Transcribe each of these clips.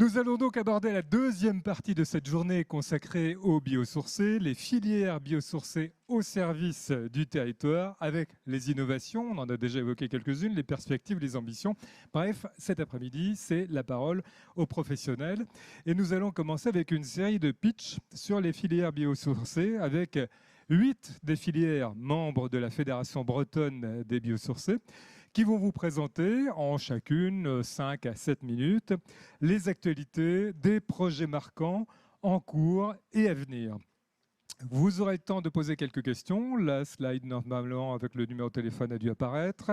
Nous allons donc aborder la deuxième partie de cette journée consacrée aux biosourcés, les filières biosourcées au service du territoire, avec les innovations, on en a déjà évoqué quelques-unes, les perspectives, les ambitions. Bref, cet après-midi, c'est la parole aux professionnels. Et nous allons commencer avec une série de pitchs sur les filières biosourcées, avec 8 des filières membres de la Fédération bretonne des biosourcés, qui vont vous présenter en chacune 5 à 7 minutes les actualités des projets marquants en cours et à venir. Vous aurez le temps de poser quelques questions. La slide, normalement, avec le numéro de téléphone, a dû apparaître.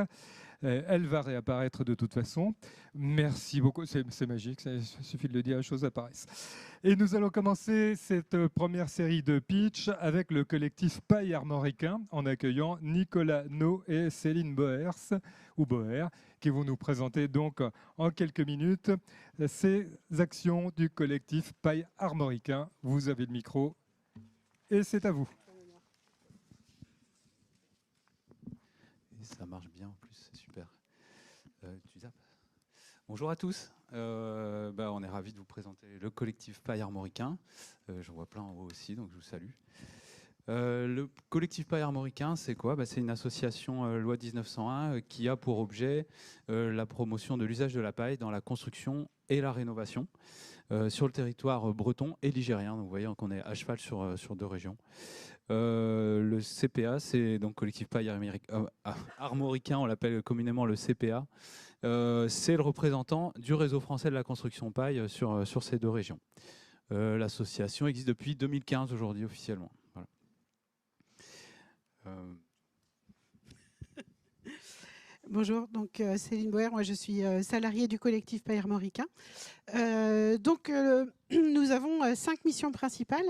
Elle va réapparaître de toute façon. Merci beaucoup. C'est magique, il suffit de le dire, les choses apparaissent. Et nous allons commencer cette première série de pitch avec le collectif Paille Armoricain, en accueillant Nicolas No et Céline Boers, ou Boer, qui vont nous présenter donc en quelques minutes ces actions du collectif Paille Armoricain. Vous avez le micro. Et c'est à vous. Et ça marche bien en plus, c'est super. Tu zappes. Bonjour à tous. On est ravis de vous présenter le collectif Paille Armoricain. J'en vois plein en haut aussi, donc je vous salue. Le collectif Paille Armoricain, c'est quoi? C'est une association loi 1901 qui a pour objet la promotion de l'usage de la paille dans la construction et la rénovation sur le territoire breton et ligérien. Donc vous voyez qu'on est à cheval sur deux régions. Le CPA, c'est donc collectif Paille Armoricain, on l'appelle communément le CPA. C'est le représentant du réseau français de la construction paille sur ces deux régions. L'association existe depuis 2015 aujourd'hui officiellement. Voilà. Bonjour, donc Céline Boer, moi je suis salariée du collectif Paille Armoricain. Nous avons 5 missions principales.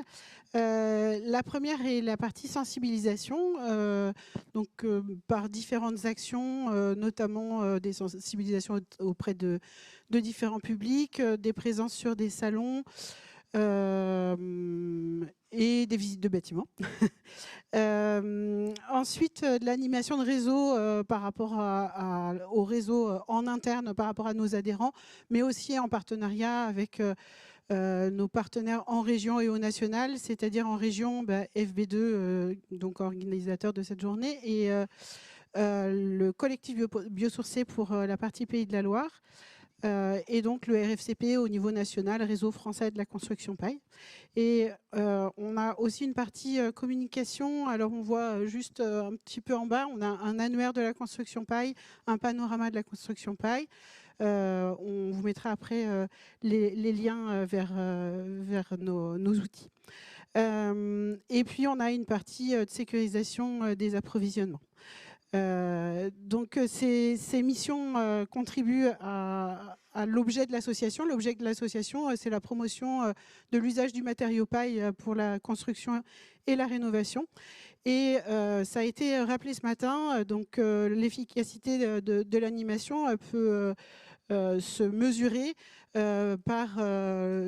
La première est la partie sensibilisation, par différentes actions, notamment des sensibilisations auprès de différents publics, des présences sur des salons, et des visites de bâtiments. Ensuite, de l'animation de réseau par rapport au réseau en interne, par rapport à nos adhérents, mais aussi en partenariat avec nos partenaires en région et au national, c'est-à-dire en région FB2, donc organisateur de cette journée, et le collectif biosourcé pour la partie Pays de la Loire, et donc le RFCP au niveau national, Réseau français de la construction paille. Et on a aussi une partie communication. Alors on voit juste un petit peu en bas, on a un annuaire de la construction paille, un panorama de la construction paille. On vous mettra après les liens vers nos outils. Et puis on a une partie de sécurisation des approvisionnements. Ces missions contribuent à l'objet de l'association. L'objet de l'association, c'est la promotion de l'usage du matériau paille pour la construction et la rénovation. Et ça a été rappelé ce matin, l'efficacité de l'animation peut se mesurer par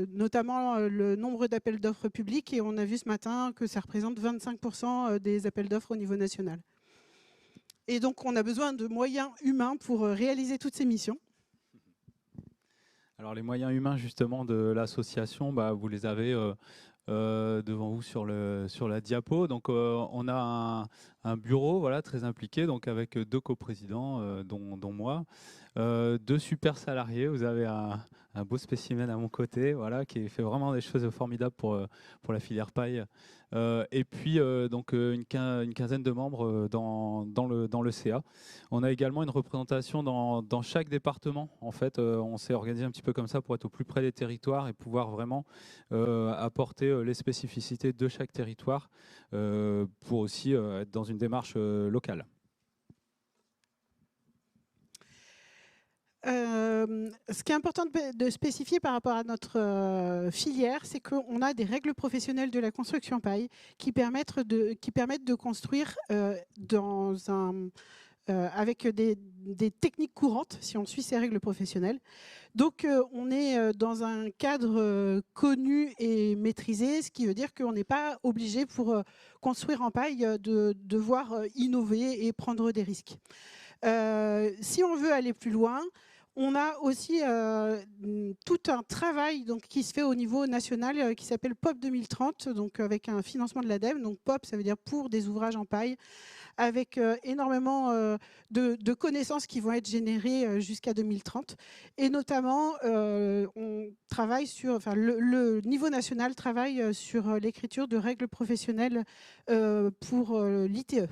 notamment le nombre d'appels d'offres publics. Et on a vu ce matin que ça représente 25% des appels d'offres au niveau national. Et donc, on a besoin de moyens humains pour réaliser toutes ces missions. Alors, les moyens humains, justement, de l'association, vous les avez devant vous sur la diapo. Donc, on a un bureau voilà, très impliqué, donc avec 2 coprésidents, dont moi. 2 super salariés. Vous avez un beau spécimen à mon côté, voilà, qui fait vraiment des choses formidables pour la filière paille. Et puis une quinzaine de membres dans le CA. On a également une représentation dans chaque département. En fait, on s'est organisé un petit peu comme ça pour être au plus près des territoires et pouvoir vraiment apporter les spécificités de chaque territoire pour aussi être dans une démarche locale. Ce qui est important de spécifier par rapport à notre filière, c'est qu'on a des règles professionnelles de la construction paille qui permettent de construire avec des techniques courantes, si on suit ces règles professionnelles. Donc, on est dans un cadre connu et maîtrisé, ce qui veut dire qu'on n'est pas obligé pour construire en paille de devoir innover et prendre des risques. Si on veut aller plus loin, On a aussi tout un travail donc, qui se fait au niveau national qui s'appelle POP 2030, donc avec un financement de l'ADEME. Donc POP, ça veut dire pour des ouvrages en paille, avec énormément de connaissances qui vont être générées jusqu'à 2030. Et notamment, on travaille sur, enfin, le niveau national travaille sur l'écriture de règles professionnelles pour l'ITE.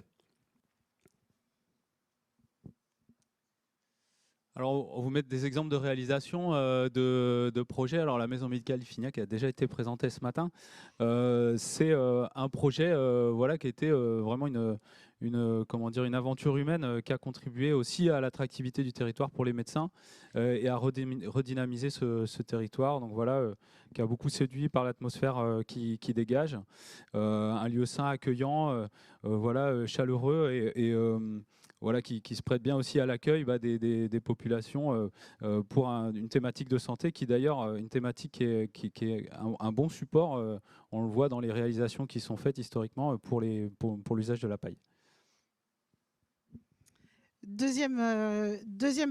Alors, on vous met des exemples de réalisation de projets. Alors, la maison médicale Ifignac a déjà été présentée ce matin. C'est un projet voilà, qui a été vraiment comment dire, une aventure humaine qui a contribué aussi à l'attractivité du territoire pour les médecins et à redynamiser ce territoire. Donc voilà, qui a beaucoup séduit par l'atmosphère qui dégage. Un lieu sain, accueillant, voilà, chaleureux et voilà, qui se prête bien aussi à l'accueil des populations pour une thématique de santé qui d'ailleurs, une thématique qui est un bon support, on le voit dans les réalisations qui sont faites historiquement pour l'usage de la paille. Deuxième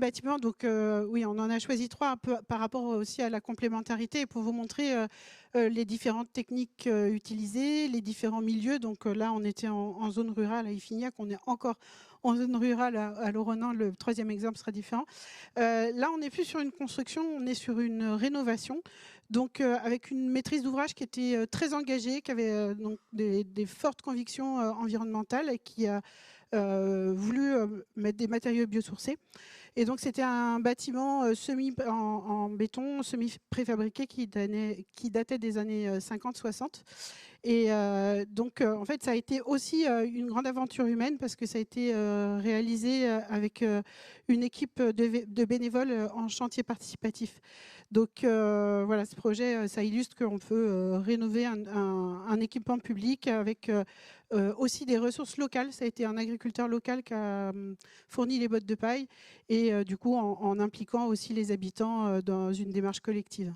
bâtiment, donc oui, on en a choisi 3 un peu par rapport aussi à la complémentarité pour vous montrer les différentes techniques utilisées, les différents milieux. Donc là, on était en zone rurale à Ifignac, on est encore en zone rurale à Loronan, le 3e exemple sera différent. Là, on n'est plus sur une construction, on est sur une rénovation. Donc, avec une maîtrise d'ouvrage qui était très engagée, qui avait donc des fortes convictions environnementales et qui a voulu mettre des matériaux biosourcés. Et donc, c'était un bâtiment en béton, semi-préfabriqué qui datait des années 50-60. Et donc, en fait, ça a été aussi une grande aventure humaine parce que ça a été réalisé avec une équipe de bénévoles en chantier participatif. Donc, voilà, ce projet, ça illustre qu'on peut rénover un équipement public avec aussi des ressources locales. Ça a été un agriculteur local qui a fourni les bottes de paille et du coup, en impliquant aussi les habitants dans une démarche collective.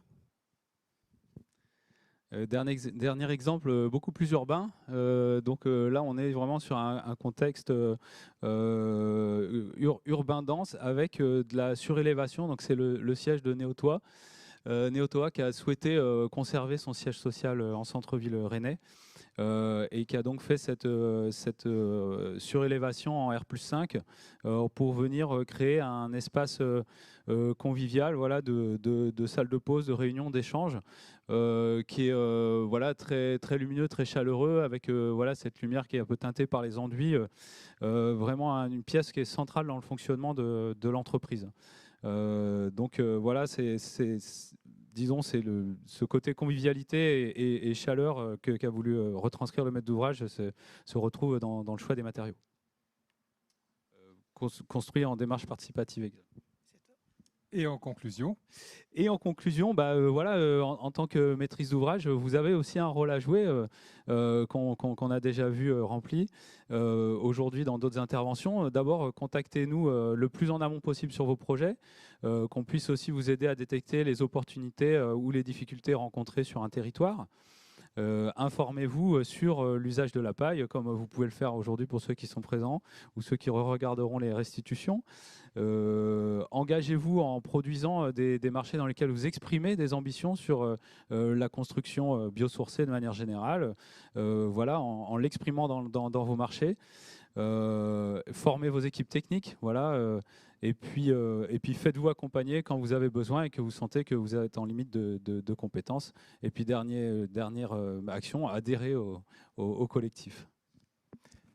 Dernier exemple, beaucoup plus urbain. Donc là, on est vraiment sur un contexte urbain dense avec de la surélévation. Donc c'est le siège de Néotoa. Néotoa qui a souhaité conserver son siège social en centre-ville rennais et qui a donc fait cette surélévation en R+5 pour venir créer un espace convivial, voilà, de salle de pause, de réunion, d'échange, qui est voilà, très, très lumineux, très chaleureux, avec voilà, cette lumière qui est un peu teintée par les enduits, vraiment une pièce qui est centrale dans le fonctionnement de l'entreprise. Donc voilà, disons, c'est ce côté convivialité et chaleur qu'a voulu retranscrire le maître d'ouvrage se retrouve dans le choix des matériaux. Construit en démarche participative. Et en conclusion, voilà, en tant que maîtrise d'ouvrage, vous avez aussi un rôle à jouer qu'on a déjà vu rempli aujourd'hui dans d'autres interventions. D'abord, contactez-nous le plus en amont possible sur vos projets, qu'on puisse aussi vous aider à détecter les opportunités ou les difficultés rencontrées sur un territoire. Informez-vous sur l'usage de la paille, comme vous pouvez le faire aujourd'hui pour ceux qui sont présents ou ceux qui regarderont les restitutions. Engagez-vous en produisant des marchés dans lesquels vous exprimez des ambitions sur la construction biosourcée de manière générale, voilà, en l'exprimant dans vos marchés. Formez vos équipes techniques, voilà, et puis faites-vous accompagner quand vous avez besoin et que vous sentez que vous êtes en limite de compétences. Et puis dernière action, adhérez au collectif.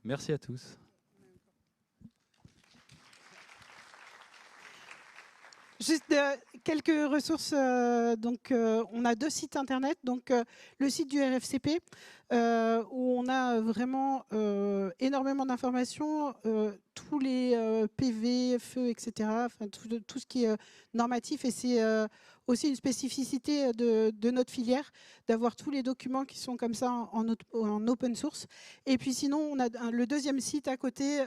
Merci à tous. Juste quelques ressources. Donc, on a 2 sites internet. Donc, le site du RFCP, où on a vraiment énormément d'informations, tous les PV, feux, etc. Enfin, tout ce qui est normatif. Et c'est aussi une spécificité de notre filière d'avoir tous les documents qui sont comme ça en open source. Et puis sinon, on a le 2e site à côté.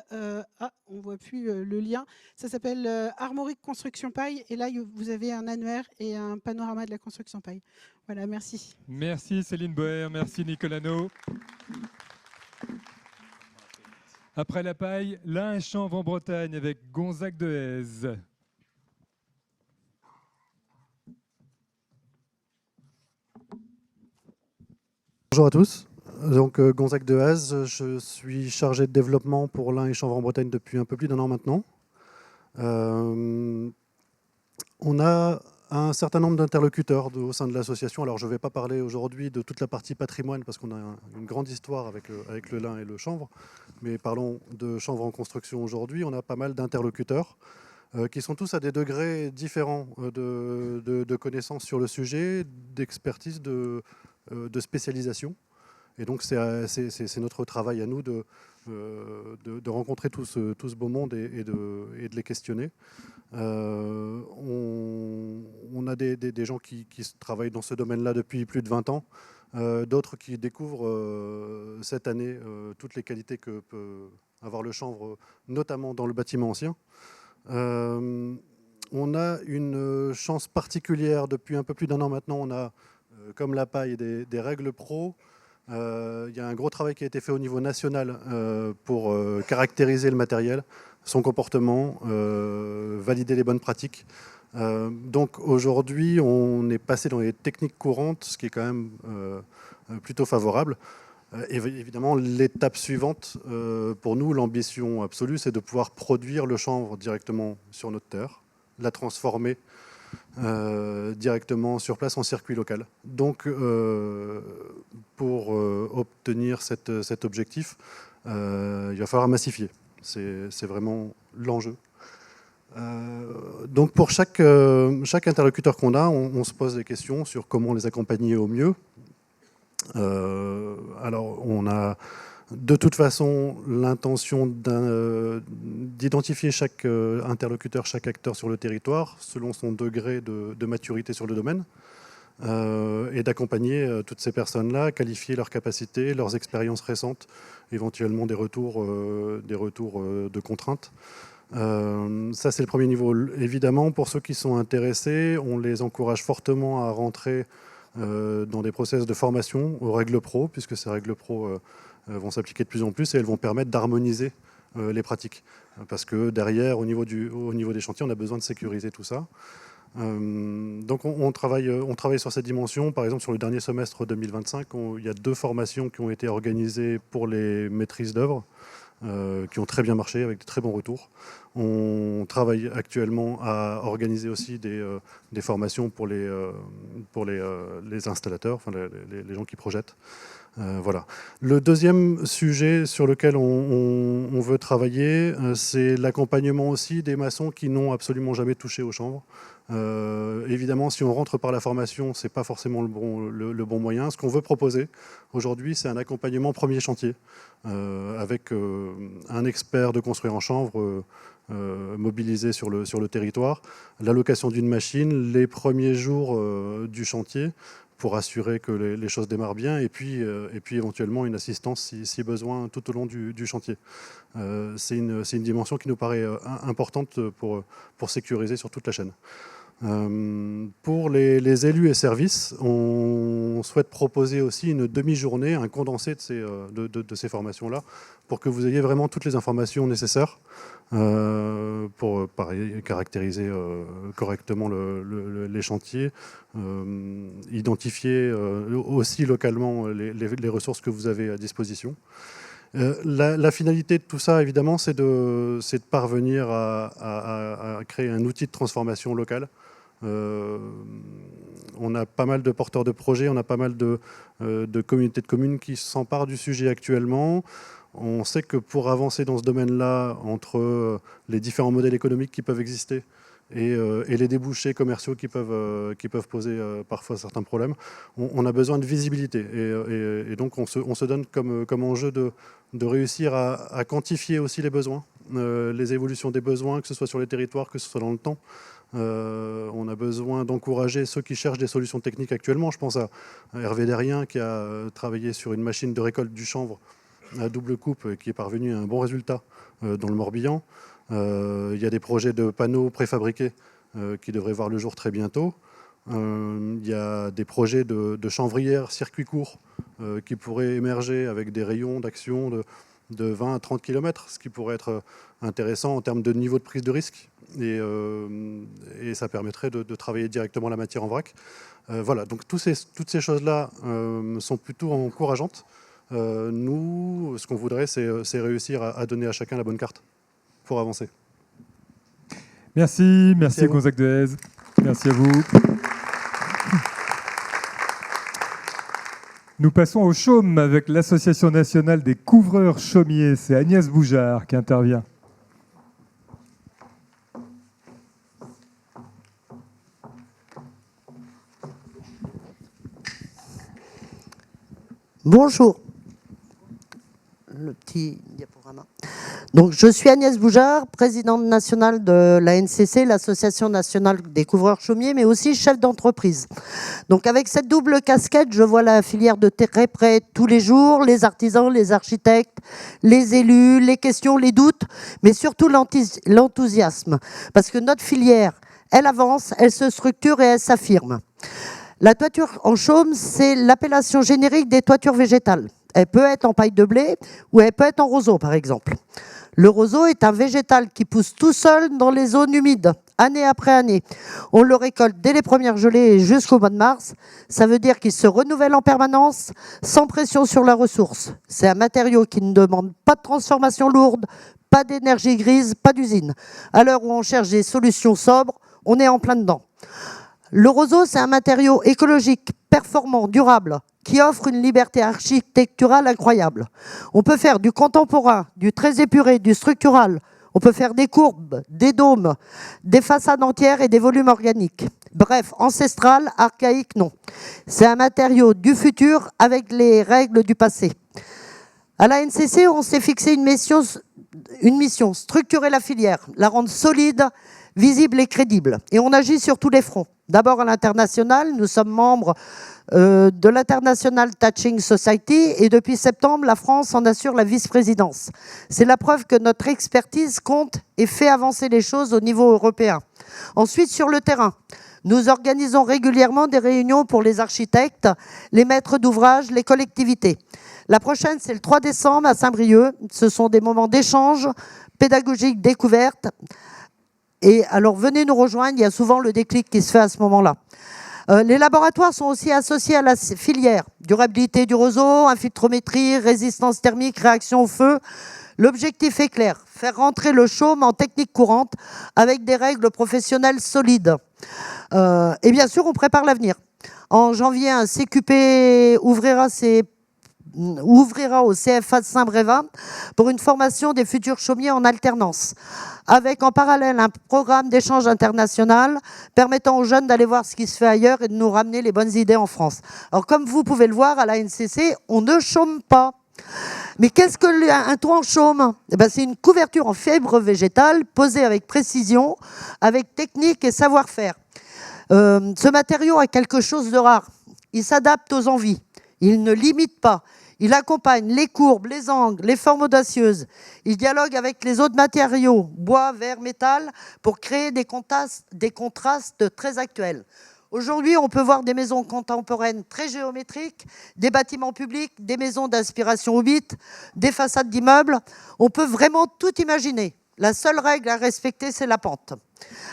On voit plus le lien. Ça s'appelle Armorique Construction Paille. Et là, vous avez un annuaire et un panorama de la construction paille. Voilà, merci. Merci Céline Boer, merci Nicolas No. Après la paille, là un chanvre en Bretagne avec Gonzague de Hez. Bonjour à tous. Donc Gonzague Dehaze, je suis chargé de développement pour l'Ain et Chanvre-en-Bretagne depuis un peu plus d'un an maintenant. On a un certain nombre d'interlocuteurs au sein de l'association. Alors je ne vais pas parler aujourd'hui de toute la partie patrimoine parce qu'on a une grande histoire avec le lin et le chanvre, mais parlons de chanvre en construction aujourd'hui. On a pas mal d'interlocuteurs qui sont tous à des degrés différents de connaissances sur le sujet, d'expertise, de spécialisation. Et donc c'est notre travail à nous de rencontrer tout ce beau monde et de les questionner. On a des gens qui travaillent dans ce domaine-là depuis plus de 20 ans, d'autres qui découvrent cette année toutes les qualités que peut avoir le chanvre, notamment dans le bâtiment ancien. On a une chance particulière depuis un peu plus d'un an maintenant. On a, comme la paille, des règles pro. Il y a un gros travail qui a été fait au niveau national pour caractériser le matériel, son comportement, valider les bonnes pratiques. Donc aujourd'hui, on est passé dans les techniques courantes, ce qui est quand même plutôt favorable. Et évidemment, l'étape suivante, pour nous, l'ambition absolue, c'est de pouvoir produire le chanvre directement sur notre terre, la transformer directement sur place en circuit local. Donc, pour obtenir cet objectif, il va falloir massifier. C'est vraiment l'enjeu. Donc, pour chaque interlocuteur qu'on a, on se pose des questions sur comment les accompagner au mieux. Alors, on a de toute façon l'intention d'identifier chaque interlocuteur, chaque acteur sur le territoire, selon son degré de maturité sur le domaine, et d'accompagner toutes ces personnes-là, qualifier leurs capacités, leurs expériences récentes, éventuellement des retours de contraintes. Ça, c'est le premier niveau. Évidemment, pour ceux qui sont intéressés, on les encourage fortement à rentrer dans des process de formation aux règles pro, puisque ces règles pro vont s'appliquer de plus en plus et elles vont permettre d'harmoniser les pratiques. Parce que derrière, au niveau des chantiers, on a besoin de sécuriser tout ça. Donc on travaille sur cette dimension. Par exemple, sur le dernier semestre 2025, il y a 2 formations qui ont été organisées pour les maîtrises d'œuvre, qui ont très bien marché, avec de très bons retours. On travaille actuellement à organiser aussi des formations pour les installateurs, enfin les gens qui projettent. Voilà. Le deuxième sujet sur lequel on veut travailler, c'est l'accompagnement aussi des maçons qui n'ont absolument jamais touché au chanvre. Évidemment, si on rentre par la formation, ce n'est pas forcément le bon moyen. Ce qu'on veut proposer aujourd'hui, c'est un accompagnement premier chantier, avec un expert de construire en chanvre mobilisé sur le territoire, l'allocation d'une machine, les premiers jours du chantier, pour assurer que les choses démarrent bien, et puis éventuellement une assistance si besoin tout au long du chantier. C'est une dimension qui nous paraît importante pour sécuriser sur toute la chaîne. Pour les élus et services, on souhaite proposer aussi une demi-journée, un condensé de ces formations-là, pour que vous ayez vraiment toutes les informations nécessaires pour caractériser correctement les chantiers, identifier aussi localement les ressources que vous avez à disposition. La finalité de tout ça, évidemment, c'est de parvenir à créer un outil de transformation locale. On a pas mal de porteurs de projets, on a pas mal de communautés de communes qui s'emparent du sujet actuellement. On sait que pour avancer dans ce domaine-là, entre les différents modèles économiques qui peuvent exister et les débouchés commerciaux qui peuvent poser parfois certains problèmes, on a besoin de visibilité. Et donc on se donne comme enjeu de réussir à quantifier aussi les besoins, les évolutions des besoins, que ce soit sur les territoires, que ce soit dans le temps. On a besoin d'encourager ceux qui cherchent des solutions techniques actuellement. Je pense à Hervé Derrien qui a travaillé sur une machine de récolte du chanvre à double coupe qui est parvenu à un bon résultat dans le Morbihan. Il y a des projets de panneaux préfabriqués qui devraient voir le jour très bientôt. Il y a des projets de chanvrières circuit court qui pourraient émerger avec des rayons d'action de 20 à 30 km, ce qui pourrait être intéressant en termes de niveau de prise de risque. Et ça permettrait de travailler directement la matière en vrac. Voilà, donc toutes ces choses-là sont plutôt encourageantes. Nous, ce qu'on voudrait, c'est réussir à donner à chacun la bonne carte pour avancer. Merci Gonzague de Hez. Merci à vous. Nous passons au chaume avec l'Association nationale des couvreurs chaumiers. C'est Agnès Boujard qui intervient. Bonjour. Le petit diaporama. Donc, je suis Agnès Boujard, présidente nationale de la NCC, l'Association nationale des couvreurs chaumiers, mais aussi chef d'entreprise. Donc, avec cette double casquette, je vois la filière de très près tous les jours, les artisans, les architectes, les élus, les questions, les doutes, mais surtout l'enthousiasme. Parce que notre filière, elle avance, elle se structure et elle s'affirme. La toiture en chaume, c'est l'appellation générique des toitures végétales. Elle peut être en paille de blé ou elle peut être en roseau, par exemple. Le roseau est un végétal qui pousse tout seul dans les zones humides, année après année. On le récolte dès les premières gelées jusqu'au mois de mars. Ça veut dire qu'il se renouvelle en permanence, sans pression sur la ressource. C'est un matériau qui ne demande pas de transformation lourde, pas d'énergie grise, pas d'usine. À l'heure où on cherche des solutions sobres, on est en plein dedans. Le roseau, c'est un matériau écologique, performant, durable, qui offre une liberté architecturale incroyable. On peut faire du contemporain, du très épuré, du structural. On peut faire des courbes, des dômes, des façades entières et des volumes organiques. Bref, ancestral, archaïque, non. C'est un matériau du futur avec les règles du passé. À la NCC, on s'est fixé une mission, structurer la filière, la rendre solide, visible et crédible. Et on agit sur tous les fronts. D'abord à l'international, nous sommes membres de l'International Thatching Society et depuis septembre, la France en assure la vice-présidence. C'est la preuve que notre expertise compte et fait avancer les choses au niveau européen. Ensuite, sur le terrain, nous organisons régulièrement des réunions pour les architectes, les maîtres d'ouvrage, les collectivités. La prochaine, c'est le 3 décembre à Saint-Brieuc. Ce sont des moments d'échange, pédagogiques, découvertes. Et alors, venez nous rejoindre, il y a souvent le déclic qui se fait à ce moment-là. Les laboratoires sont aussi associés à la filière. Durabilité du roseau, infiltrométrie, résistance thermique, réaction au feu. L'objectif est clair, faire rentrer le chaume en technique courante avec des règles professionnelles solides. Et bien sûr, on prépare l'avenir. En janvier, un CQP ouvrira au CFA de Saint-Brévin pour une formation des futurs chaumiers en alternance, avec en parallèle un programme d'échange international permettant aux jeunes d'aller voir ce qui se fait ailleurs et de nous ramener les bonnes idées en France. Alors comme vous pouvez le voir, à la NCC, on ne chôme pas. Mais qu'est-ce qu'un toit en chaume ? C'est une couverture en fibre végétale posée avec précision, avec technique et savoir-faire. Ce matériau a quelque chose de rare. Il s'adapte aux envies. Il ne limite pas. Il accompagne les courbes, les angles, les formes audacieuses. Il dialogue avec les autres matériaux, bois, verre, métal, pour créer des contrastes très actuels. Aujourd'hui, on peut voir des maisons contemporaines très géométriques, des bâtiments publics, des maisons d'inspiration hobbit, des façades d'immeubles. On peut vraiment tout imaginer. La seule règle à respecter, c'est la pente.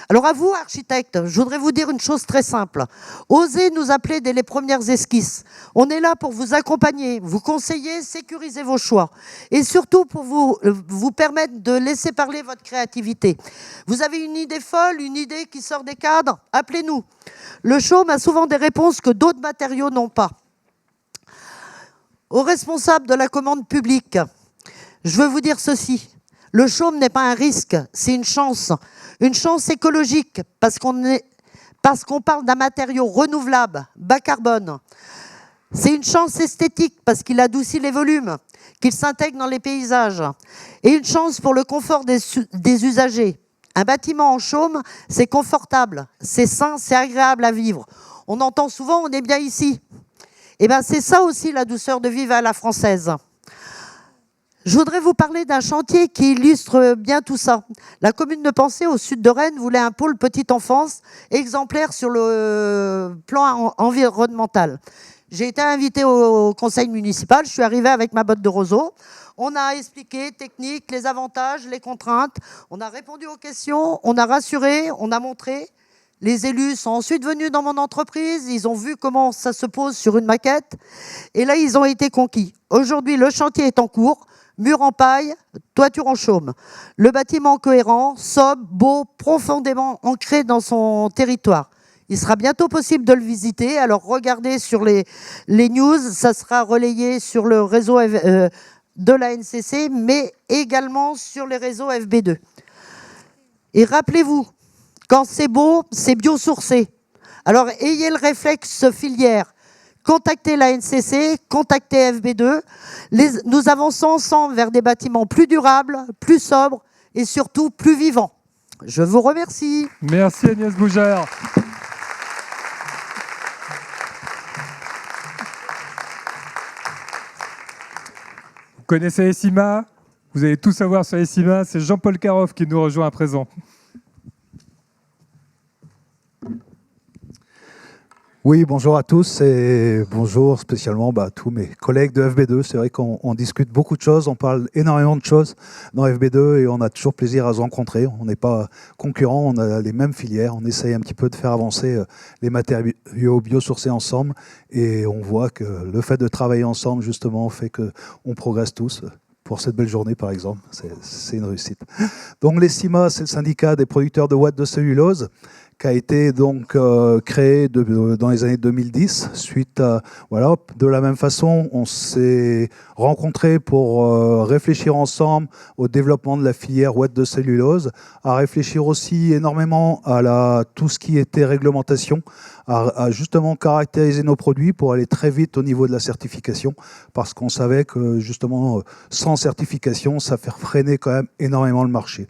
Alors à vous, architectes, je voudrais vous dire une chose très simple. Osez nous appeler dès les premières esquisses. On est là pour vous accompagner, vous conseiller, sécuriser vos choix. Et surtout pour vous permettre de laisser parler votre créativité. Vous avez une idée folle, une idée qui sort des cadres ? Appelez-nous. Le chaume a souvent des réponses que d'autres matériaux n'ont pas. Aux responsables de la commande publique, je veux vous dire ceci. Le chaume n'est pas un risque, c'est une chance écologique, parce qu'on parle d'un matériau renouvelable, bas carbone. C'est une chance esthétique, parce qu'il adoucit les volumes, qu'il s'intègre dans les paysages. Et une chance pour le confort des usagers. Un bâtiment en chaume, c'est confortable, c'est sain, c'est agréable à vivre. On entend souvent, on est bien ici. Et bien c'est ça aussi la douceur de vivre à la française. Je voudrais vous parler d'un chantier qui illustre bien tout ça. La commune de Pensée, au sud de Rennes, voulait un pôle petite enfance exemplaire sur le plan environnemental. J'ai été invitée au conseil municipal, je suis arrivée avec ma botte de roseau. On a expliqué technique, les avantages, les contraintes. On a répondu aux questions, on a rassuré, on a montré. Les élus sont ensuite venus dans mon entreprise, ils ont vu comment ça se pose sur une maquette. Et là, ils ont été conquis. Aujourd'hui, le chantier est en cours. Mur en paille, toiture en chaume. Le bâtiment cohérent, sobre, beau, profondément ancré dans son territoire. Il sera bientôt possible de le visiter. Alors regardez sur les news, ça sera relayé sur le réseau de la NCC, mais également sur les réseaux FB2. Et rappelez-vous, quand c'est beau, c'est biosourcé. Alors ayez le réflexe filière. Contactez la NCC, contactez FB2. Nous avançons ensemble vers des bâtiments plus durables, plus sobres et surtout plus vivants. Je vous remercie. Merci Agnès Boujard. Vous connaissez Essima? Vous allez tout savoir sur Essima. C'est Jean-Paul Caroff qui nous rejoint à présent. Oui, bonjour à tous et bonjour spécialement à tous mes collègues de FB2. C'est vrai qu'on discute beaucoup de choses, on parle énormément de choses dans FB2 et on a toujours plaisir à se rencontrer. On n'est pas concurrents, on a les mêmes filières. On essaye un petit peu de faire avancer les matériaux biosourcés ensemble et on voit que le fait de travailler ensemble justement fait qu'on progresse tous. Pour cette belle journée, par exemple, c'est une réussite. Donc l'ESIMA, c'est le syndicat des producteurs de ouate de cellulose, qui a été donc créé dans les années 2010. Suite à, voilà, de la même façon, on s'est rencontrés pour réfléchir ensemble au développement de la filière ouate de cellulose, à réfléchir aussi énormément à tout ce qui était réglementation, à justement caractériser nos produits pour aller très vite au niveau de la certification, parce qu'on savait que justement, sans certification, ça fait freiner quand même énormément le marché.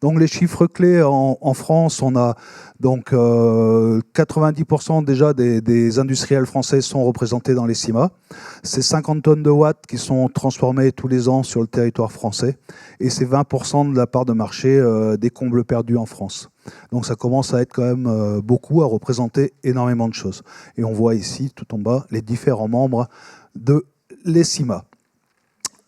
Donc les chiffres clés en France, on a donc 90% déjà des industriels français sont représentés dans les CIMA. C'est 50 tonnes de watts qui sont transformées tous les ans sur le territoire français et c'est 20% de la part de marché des combles perdus en France. Donc ça commence à être quand même beaucoup, à représenter énormément de choses. Et on voit ici, tout en bas, les différents membres de l'ESIMA.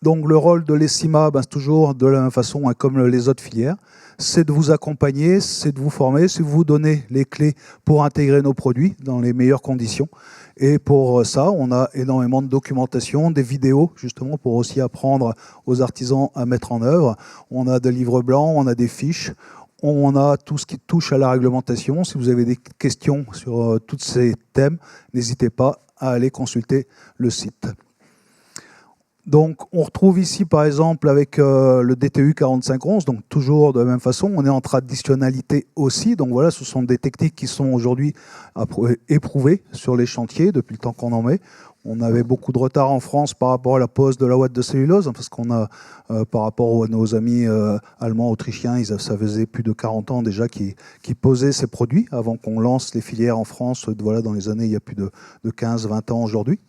Donc le rôle de l'ESIMA, c'est toujours de la même façon comme les autres filières. C'est de vous accompagner, c'est de vous former, c'est de vous donner les clés pour intégrer nos produits dans les meilleures conditions. Et pour ça, on a énormément de documentation, des vidéos, justement, pour aussi apprendre aux artisans à mettre en œuvre. On a des livres blancs, on a des fiches, on a tout ce qui touche à la réglementation. Si vous avez des questions sur tous ces thèmes, n'hésitez pas à aller consulter le site. Donc, on retrouve ici, par exemple, avec le DTU 4511, donc toujours de la même façon, on est en traditionnalité aussi. Donc voilà, ce sont des techniques qui sont aujourd'hui éprouvées sur les chantiers depuis le temps qu'on en met. On avait beaucoup de retard en France par rapport à la pose de la ouate de cellulose, parce qu'on a, par rapport à nos amis allemands, autrichiens, ça faisait plus de 40 ans déjà qu'ils posaient ces produits avant qu'on lance les filières en France, voilà, dans les années, il y a plus de 15-20 ans aujourd'hui.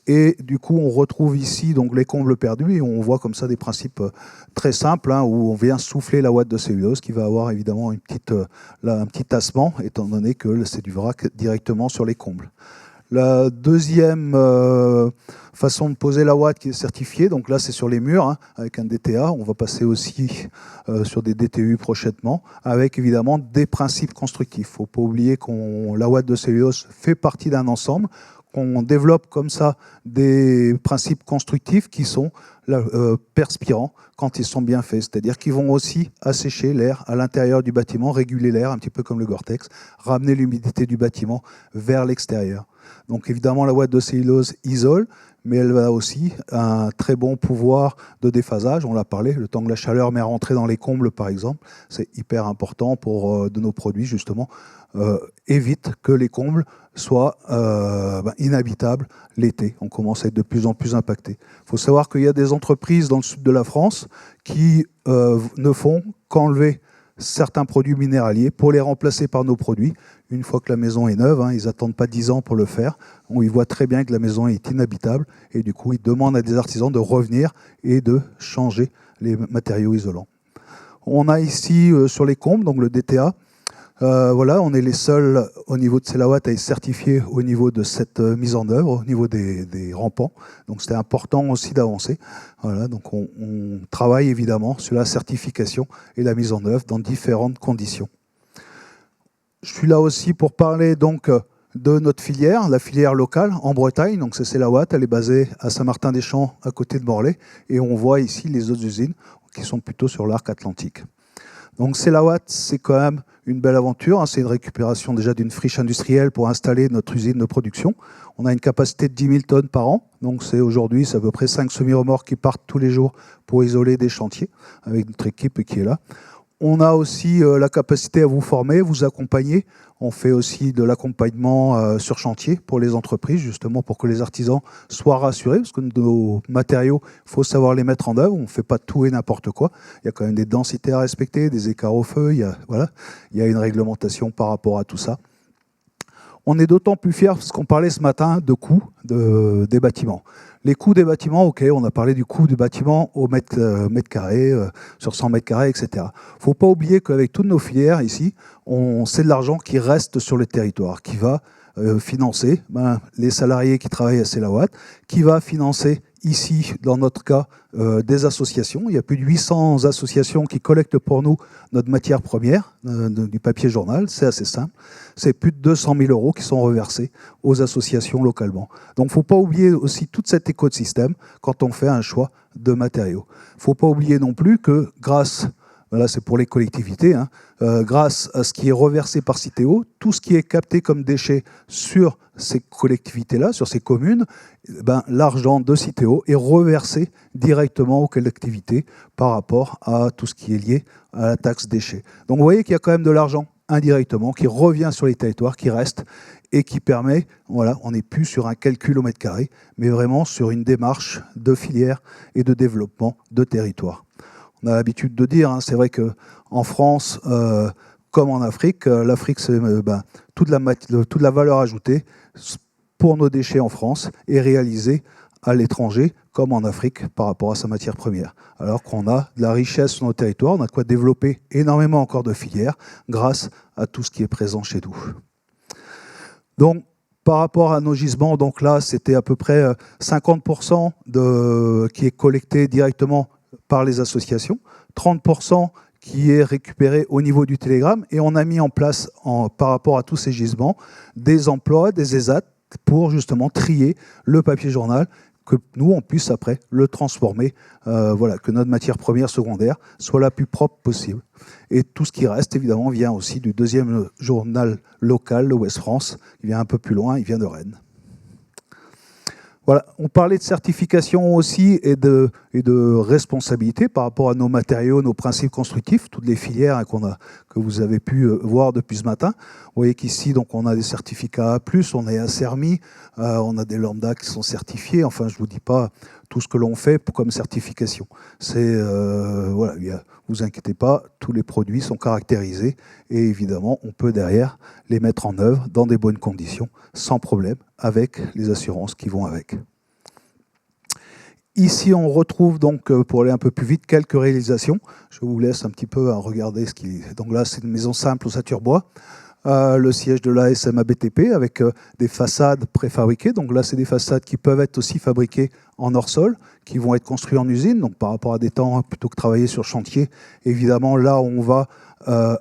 Et du coup, on retrouve ici donc, les combles perdus et on voit comme ça des principes très simples où on vient souffler la ouate de cellulose qui va avoir évidemment un petit tassement étant donné que c'est du vrac directement sur les combles. La deuxième façon de poser la ouate qui est certifiée, donc là c'est sur les murs avec un DTA, on va passer aussi sur des DTU prochainement avec évidemment des principes constructifs. Il ne faut pas oublier que la ouate de cellulose fait partie d'un ensemble. On développe comme ça des principes constructifs qui sont perspirants quand ils sont bien faits. C'est-à-dire qu'ils vont aussi assécher l'air à l'intérieur du bâtiment, réguler l'air, un petit peu comme le Gore-Tex, ramener l'humidité du bâtiment vers l'extérieur. Donc évidemment, la ouate de cellulose isole, mais elle a aussi un très bon pouvoir de déphasage. On l'a parlé, le temps que la chaleur met à rentrer dans les combles, par exemple, c'est hyper important pour de nos produits, justement, évite que les combles soient inhabitables l'été. On commence à être de plus en plus impacté. Il faut savoir qu'il y a des entreprises dans le sud de la France qui ne font qu'enlever certains produits minéraliers pour les remplacer par nos produits. Une fois que la maison est neuve, ils n'attendent pas 10 ans pour le faire. Ils voient très bien que la maison est inhabitable et du coup, ils demandent à des artisans de revenir et de changer les matériaux isolants. On a ici sur les combles, donc le DTA, Voilà, on est les seuls au niveau de Celawatt à être certifiés au niveau de cette mise en œuvre, au niveau des rampants. Donc c'était important aussi d'avancer. Voilà, donc on travaille évidemment sur la certification et la mise en œuvre dans différentes conditions. Je suis là aussi pour parler donc de notre filière, la filière locale en Bretagne. Donc c'est Celawatt, elle est basée à Saint-Martin-des-Champs à côté de Morlaix. Et on voit ici les autres usines qui sont plutôt sur l'arc atlantique. Donc Celawatt, c'est quand même une belle aventure, hein. C'est une récupération déjà d'une friche industrielle pour installer notre usine de production. On a une capacité de 10 000 tonnes par an. Donc aujourd'hui, c'est à peu près 5 semi-remorques qui partent tous les jours pour isoler des chantiers avec notre équipe qui est là. On a aussi la capacité à vous former, vous accompagner. On fait aussi de l'accompagnement sur chantier pour les entreprises, justement pour que les artisans soient rassurés, parce que nos matériaux, il faut savoir les mettre en œuvre. On ne fait pas tout et n'importe quoi. Il y a quand même des densités à respecter, des écarts au feu. Il y a une réglementation par rapport à tout ça. On est d'autant plus fiers, parce qu'on parlait ce matin de coûts des bâtiments. Les coûts des bâtiments, ok, on a parlé du coût du bâtiment au mètre carré, sur 100 mètres carrés, etc. Il ne faut pas oublier qu'avec toutes nos filières ici, c'est de l'argent qui reste sur le territoire, qui va financer les salariés qui travaillent à Celawatt, qui va financer ici, dans notre cas, des associations. Il y a plus de 800 associations qui collectent pour nous notre matière première, du papier journal. C'est assez simple. C'est plus de 200 000 € qui sont reversés aux associations localement. Donc il ne faut pas oublier aussi tout cet écosystème quand on fait un choix de matériaux. Il ne faut pas oublier non plus que grâce... Voilà, c'est pour les collectivités. Grâce à ce qui est reversé par Citeo, tout ce qui est capté comme déchets sur ces collectivités-là, sur ces communes, l'argent de Citeo est reversé directement aux collectivités par rapport à tout ce qui est lié à la taxe déchets. Donc vous voyez qu'il y a quand même de l'argent indirectement qui revient sur les territoires, qui reste et qui permet, voilà, on n'est plus sur un calcul au mètre carré, mais vraiment sur une démarche de filière et de développement de territoire. On a l'habitude de dire, c'est vrai qu'en France, comme en Afrique, l'Afrique, c'est toute la valeur ajoutée pour nos déchets en France est réalisée à l'étranger, comme en Afrique, par rapport à sa matière première. Alors qu'on a de la richesse sur nos territoires, on a de quoi développer énormément encore de filières grâce à tout ce qui est présent chez nous. Donc, par rapport à nos gisements, donc là, c'était à peu près 50% qui est collecté directement par les associations, 30% qui est récupéré au niveau du télégramme, et on a mis en place, par rapport à tous ces gisements, des emplois, des ESAT, pour justement trier le papier journal, que nous, on puisse après le transformer, voilà, que notre matière première secondaire soit la plus propre possible. Et tout ce qui reste, évidemment, vient aussi du deuxième journal local, le Ouest France, qui vient un peu plus loin, il vient de Rennes. Voilà, on parlait de certification aussi et de responsabilité par rapport à nos matériaux, nos principes constructifs, toutes les filières que vous avez pu voir depuis ce matin. Vous voyez qu'ici, donc, on a des certificats A+, on est ACERMI, on a des lambda qui sont certifiés. Enfin, je ne vous dis pas tout ce que l'on fait comme certification. Voilà, vous inquiétez pas, tous les produits sont caractérisés et évidemment, on peut derrière les mettre en œuvre dans des bonnes conditions, sans problème, avec les assurances qui vont avec. Ici, on retrouve donc, pour aller un peu plus vite, quelques réalisations. Je vous laisse un petit peu à regarder ce qui... Donc là, c'est une maison simple au Saturbois. Le siège de la SMA BTP avec des façades préfabriquées. Donc là, c'est des façades qui peuvent être aussi fabriquées en hors-sol, qui vont être construites en usine. Donc par rapport à des temps, plutôt que travailler sur chantier, évidemment, là, on va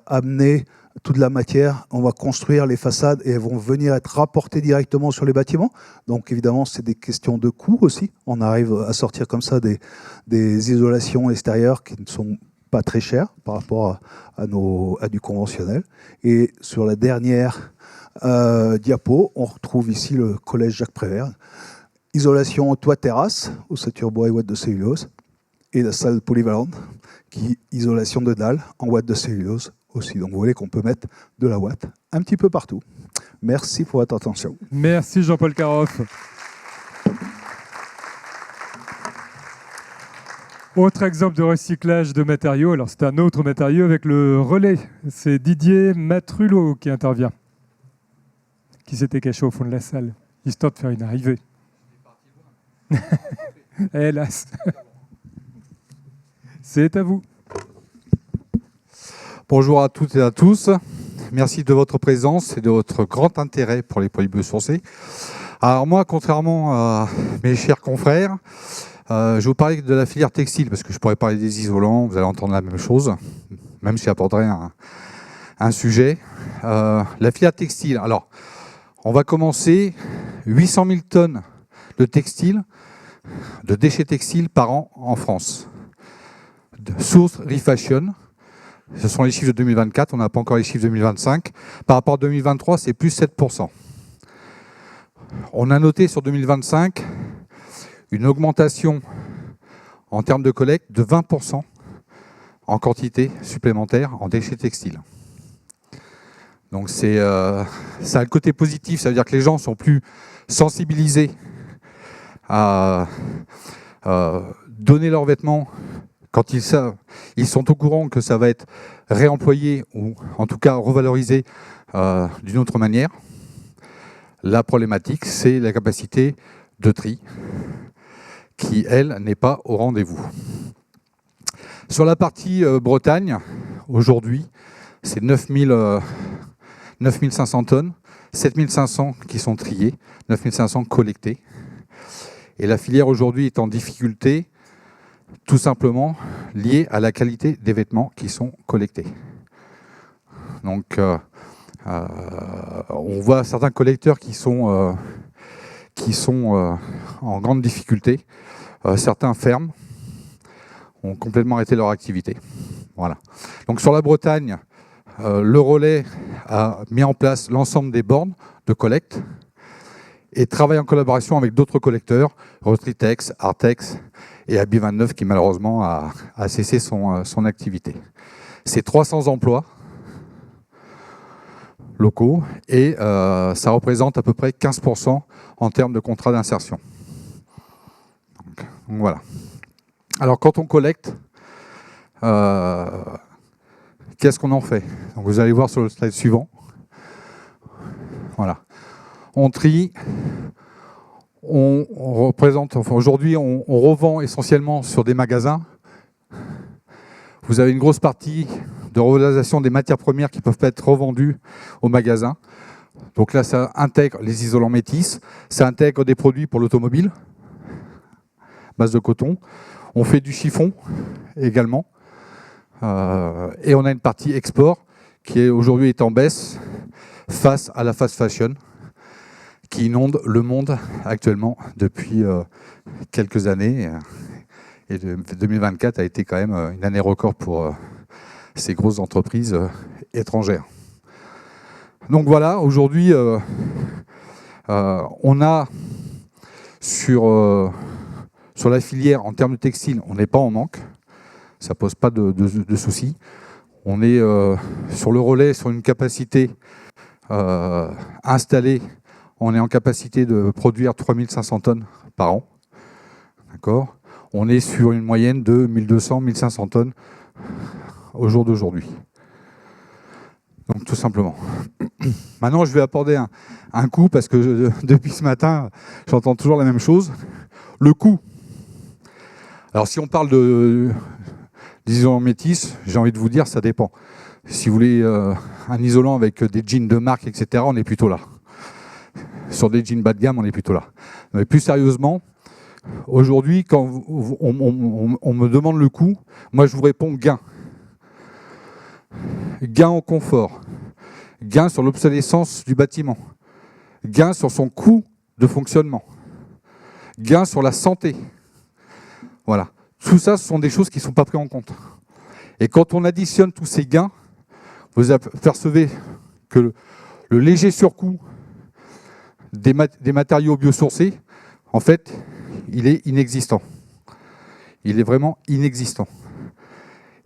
amener toute la matière, on va construire les façades et elles vont venir être rapportées directement sur les bâtiments. Donc évidemment, c'est des questions de coût aussi. On arrive à sortir comme ça des isolations extérieures qui ne sont pas très cher par rapport à du conventionnel. Et sur la dernière diapo, on retrouve ici le collège Jacques Prévert. Isolation toit-terrasse au Saturbois et ouate de cellulose. Et la salle polyvalente, isolation de dalles en ouate de cellulose aussi. Donc vous voyez qu'on peut mettre de la ouate un petit peu partout. Merci pour votre attention. Merci Jean-Paul Caroff. Autre exemple de recyclage de matériaux, alors c'est un autre matériau avec le relais. C'est Didier Matrulot qui intervient, qui s'était caché au fond de la salle, histoire de faire une arrivée. Hélas. C'est à vous. Bonjour à toutes et à tous. merci de votre présence et de votre grand intérêt pour les produits biosourcés. Alors moi, contrairement à mes chers confrères, je vais vous parler de la filière textile, parce que je pourrais parler des isolants, vous allez entendre la même chose, même si j'apporterai un sujet. La filière textile, alors, on va commencer 800 000 tonnes de textile, de déchets textiles par an en France. Source Refashion, ce sont les chiffres de 2024, on n'a pas encore les chiffres de 2025. Par rapport à 2023, c'est plus 7%. On a noté sur 2025 une augmentation en termes de collecte de 20% en quantité supplémentaire en déchets textiles. Donc ça a le côté positif, ça veut dire que les gens sont plus sensibilisés à donner leurs vêtements quand ils sont au courant que ça va être réemployé ou en tout cas revalorisé d'une autre manière. La problématique, c'est la capacité de tri qui, elle, n'est pas au rendez-vous. Sur la partie Bretagne, aujourd'hui, c'est 9500 tonnes, 7500 qui sont triées, 9500 collectées. Et la filière aujourd'hui est en difficulté, tout simplement liée à la qualité des vêtements qui sont collectés. Donc, on voit certains collecteurs qui sont en grande difficulté. Certains ferment, ont complètement arrêté leur activité. Voilà. Donc sur la Bretagne, le relais a mis en place l'ensemble des bornes de collecte et travaille en collaboration avec d'autres collecteurs, Rotritex, Artex et Abi 29 qui malheureusement a cessé son activité. C'est 300 emplois locaux et ça représente à peu près 15% en termes de contrats d'insertion. Donc voilà. Alors quand on collecte, qu'est-ce qu'on en fait? Donc, vous allez voir sur le slide suivant. Voilà. On trie, on représente, enfin aujourd'hui on revend essentiellement sur des magasins. Vous avez une grosse partie de revalorisation des matières premières qui peuvent être revendues au magasin. Donc là, ça intègre les isolants métis, ça intègre des produits pour l'automobile, base de coton. On fait du chiffon également. Et on a une partie export qui aujourd'hui est en baisse face à la fast fashion qui inonde le monde actuellement depuis quelques années. Et 2024 a été quand même une année record pour ces grosses entreprises étrangères. Donc voilà, aujourd'hui, on a sur la filière, en termes de textile, on n'est pas en manque. Ça ne pose pas de soucis. On est sur le relais, sur une capacité installée. On est en capacité de produire 3500 tonnes par an. D'accord ? On est sur une moyenne de 1200, 1500 tonnes au jour d'aujourd'hui. Donc tout simplement. Maintenant, je vais aborder un coût, parce que depuis ce matin, j'entends toujours la même chose. Le coût. Alors si on parle d'isolant métis, j'ai envie de vous dire, ça dépend. Si vous voulez un isolant avec des jeans de marque, etc., on est plutôt là. Sur des jeans bas de gamme, on est plutôt là. Mais plus sérieusement, aujourd'hui, quand on me demande le coût, moi je vous réponds gain. Gain en confort, gain sur l'obsolescence du bâtiment, gain sur son coût de fonctionnement, gain sur la santé. Voilà. Tout ça, ce sont des choses qui ne sont pas prises en compte. Et quand on additionne tous ces gains, vous apercevez que le léger surcoût des matériaux biosourcés, en fait, il est inexistant. Il est vraiment inexistant.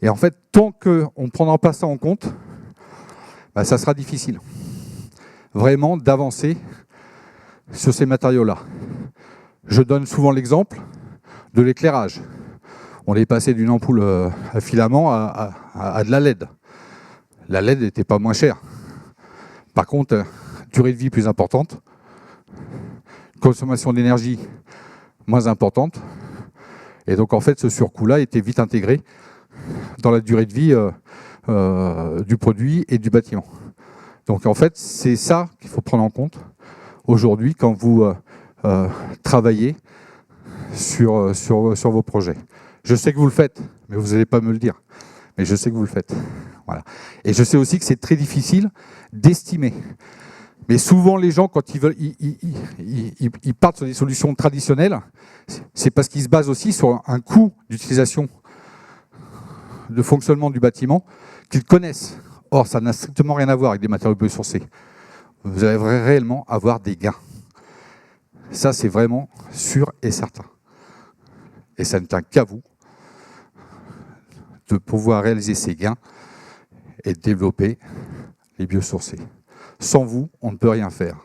Et en fait, tant qu'on ne prendra pas ça en compte, bah, ça sera difficile, vraiment, d'avancer sur ces matériaux-là. Je donne souvent l'exemple de l'éclairage. On est passé d'une ampoule à filament à de la LED. La LED n'était pas moins chère. Par contre, durée de vie plus importante, consommation d'énergie moins importante. Et donc, en fait, ce surcoût-là était vite intégré dans la durée de vie du produit et du bâtiment. Donc en fait, c'est ça qu'il faut prendre en compte aujourd'hui quand vous travaillez sur vos projets. Je sais que vous le faites, mais vous n'allez pas me le dire. Mais je sais que vous le faites. Voilà. Et je sais aussi que c'est très difficile d'estimer. Mais souvent, les gens, quand ils veulent, ils partent sur des solutions traditionnelles, c'est parce qu'ils se basent aussi sur un coût d'utilisation, de fonctionnement du bâtiment qu'ils connaissent. Or, ça n'a strictement rien à voir avec des matériaux biosourcés. Vous allez réellement avoir des gains. Ça, c'est vraiment sûr et certain. Et ça ne tient qu'à vous de pouvoir réaliser ces gains et de développer les biosourcés. Sans vous, on ne peut rien faire.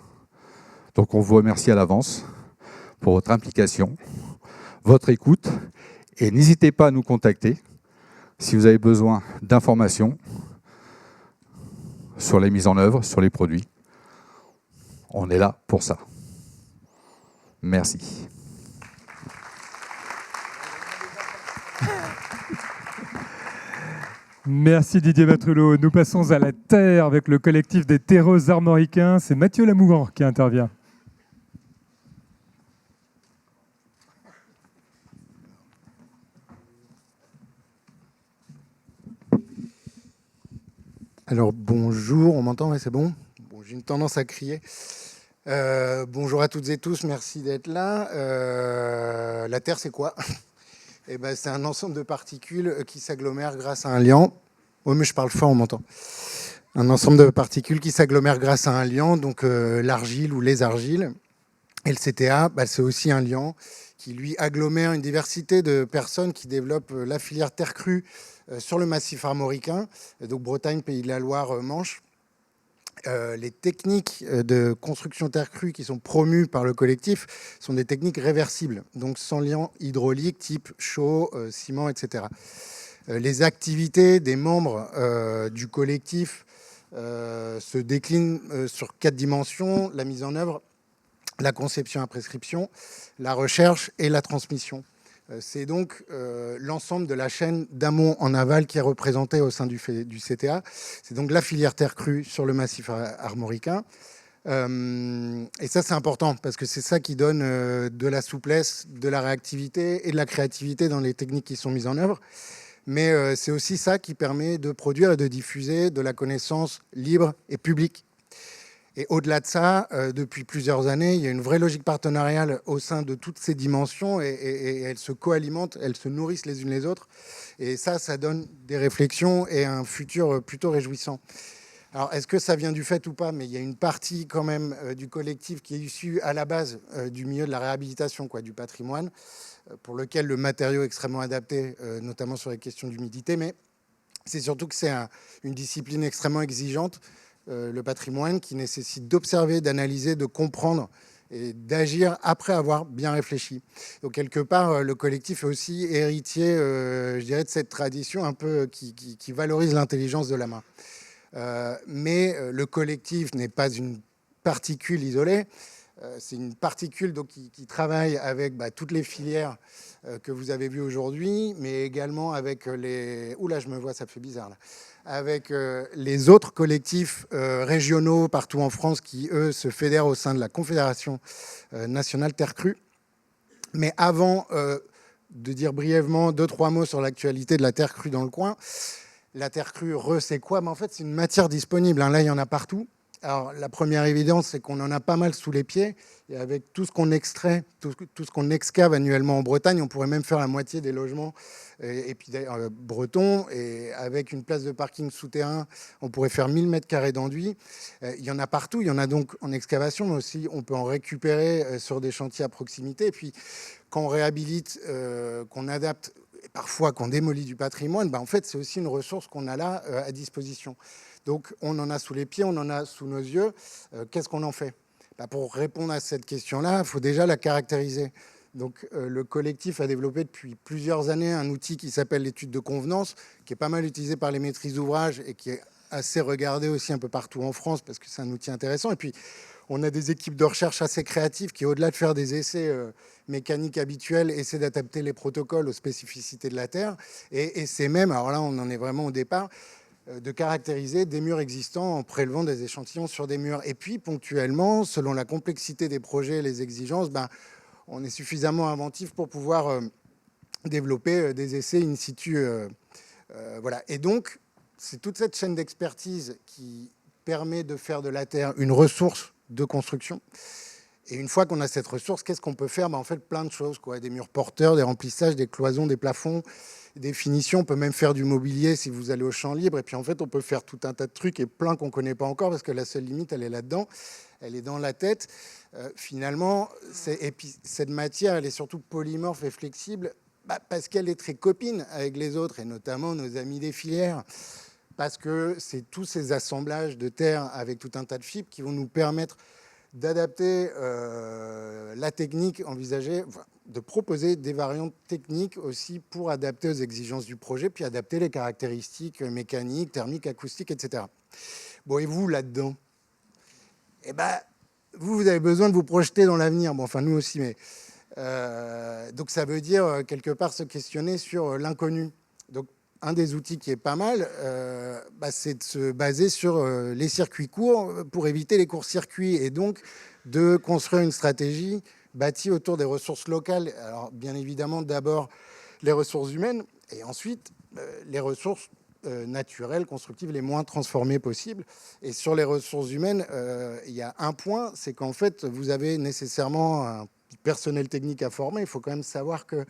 Donc on vous remercie à l'avance pour votre implication, votre écoute, et n'hésitez pas à nous contacter si vous avez besoin d'informations sur les mises en œuvre, sur les produits. On est là pour ça. Merci. Merci Didier Batrulot. Nous passons à la terre avec le collectif des terreux armoricains. C'est Mathieu Lamourant qui intervient. Alors bonjour, on m'entend, ouais, c'est bon. Bon, j'ai une tendance à crier. Bonjour à toutes et tous, merci d'être là. La Terre, c'est quoi? Eh ben, c'est un ensemble de particules qui s'agglomèrent grâce à un liant. Oui, mais je parle fort, on m'entend. Un ensemble de particules qui s'agglomèrent grâce à un liant, donc l'argile ou les argiles. Et le CTA, bah, c'est aussi un liant qui, lui, agglomère une diversité de personnes qui développent la filière terre crue sur le massif armoricain, donc Bretagne, Pays de la Loire, Manche. Les techniques de construction terre crue qui sont promues par le collectif sont des techniques réversibles, donc sans liant hydraulique type chaux, ciment, etc. Les activités des membres du collectif se déclinent sur 4 dimensions: la mise en œuvre, la conception à prescription, la recherche et la transmission. C'est donc l'ensemble de la chaîne d'amont en aval qui est représentée au sein du CTA. C'est donc la filière terre crue sur le massif armoricain. Et ça, c'est important parce que c'est ça qui donne de la souplesse, de la réactivité et de la créativité dans les techniques qui sont mises en œuvre. Mais c'est aussi ça qui permet de produire et de diffuser de la connaissance libre et publique. Et au-delà de ça, depuis plusieurs années, il y a une vraie logique partenariale au sein de toutes ces dimensions et elles se co-alimentent, elles se nourrissent les unes les autres. Et ça donne des réflexions et un futur plutôt réjouissant. Alors, est-ce que ça vient du fait ou pas? Mais il y a une partie quand même du collectif qui est issue à la base du milieu de la réhabilitation, du patrimoine, pour lequel le matériau est extrêmement adapté, notamment sur les questions d'humidité. Mais c'est surtout que c'est une discipline extrêmement exigeante, le patrimoine, qui nécessite d'observer, d'analyser, de comprendre et d'agir après avoir bien réfléchi. Donc quelque part, le collectif est aussi héritier, je dirais, de cette tradition un peu qui valorise l'intelligence de la main. Mais le collectif n'est pas une particule isolée, c'est une particule donc, qui travaille avec toutes les filières que vous avez vues aujourd'hui, mais également avec les... Oula, je me vois, ça fait bizarre là. Avec les autres collectifs régionaux partout en France qui, eux, se fédèrent au sein de la Confédération nationale Terre Crue. Mais avant de dire brièvement 2-3 mots sur l'actualité de la terre crue dans le coin, la terre crue, c'est quoi? En fait, c'est une matière disponible. Là, il y en a partout. Alors, la première évidence, c'est qu'on en a pas mal sous les pieds. Et avec tout ce qu'on extrait, tout ce qu'on excave annuellement en Bretagne, on pourrait même faire la moitié des logements et puis bretons. Et avec une place de parking souterrain, on pourrait faire 1000 mètres carrés d'enduit. Il y en a partout. Il y en a donc en excavation, mais aussi on peut en récupérer sur des chantiers à proximité. Et puis, quand on réhabilite, qu'on adapte, et parfois qu'on démolit du patrimoine, en fait, c'est aussi une ressource qu'on a là à disposition. Donc, on en a sous les pieds, on en a sous nos yeux. Qu'est-ce qu'on en fait? Pour répondre à cette question-là, il faut déjà la caractériser. Donc, le collectif a développé depuis plusieurs années un outil qui s'appelle l'étude de convenance, qui est pas mal utilisé par les maîtrises d'ouvrage et qui est assez regardé aussi un peu partout en France parce que c'est un outil intéressant. Et puis, on a des équipes de recherche assez créatives qui, au-delà de faire des essais mécaniques habituels, essaient d'adapter les protocoles aux spécificités de la Terre. Et c'est même, alors là, on en est vraiment au départ, de caractériser des murs existants en prélevant des échantillons sur des murs. Et puis, ponctuellement, selon la complexité des projets et les exigences, on est suffisamment inventif pour pouvoir développer des essais in situ. Voilà. Et donc, c'est toute cette chaîne d'expertise qui permet de faire de la terre une ressource de construction. Et une fois qu'on a cette ressource, qu'est-ce qu'on peut faire? En fait, plein de choses, quoi. Des murs porteurs, des remplissages, des cloisons, des plafonds, des finitions. On peut même faire du mobilier si vous allez au champ libre. Et puis, en fait, on peut faire tout un tas de trucs et plein qu'on ne connaît pas encore parce que la seule limite, elle est là-dedans. Elle est dans la tête. Finalement, et puis, cette matière, elle est surtout polymorphe et flexible parce qu'elle est très copine avec les autres, et notamment nos amis des filières. Parce que c'est tous ces assemblages de terre avec tout un tas de fibres qui vont nous permettre d'adapter la technique envisagée, de proposer des variantes techniques aussi pour adapter aux exigences du projet, puis adapter les caractéristiques mécaniques, thermiques, acoustiques, etc. Bon, et vous, là-dedans, vous avez besoin de vous projeter dans l'avenir. Bon, enfin, nous aussi, mais... donc, ça veut dire, quelque part, se questionner sur l'inconnu. Donc, un des outils qui est pas mal, c'est de se baser sur les circuits courts pour éviter les courts-circuits et donc de construire une stratégie bâtie autour des ressources locales. Alors, bien évidemment, d'abord les ressources humaines et ensuite les ressources naturelles, constructives, les moins transformées possibles. Et sur les ressources humaines, il y a un point, c'est qu'en fait, vous avez nécessairement un personnel technique à former. Il faut quand même savoir que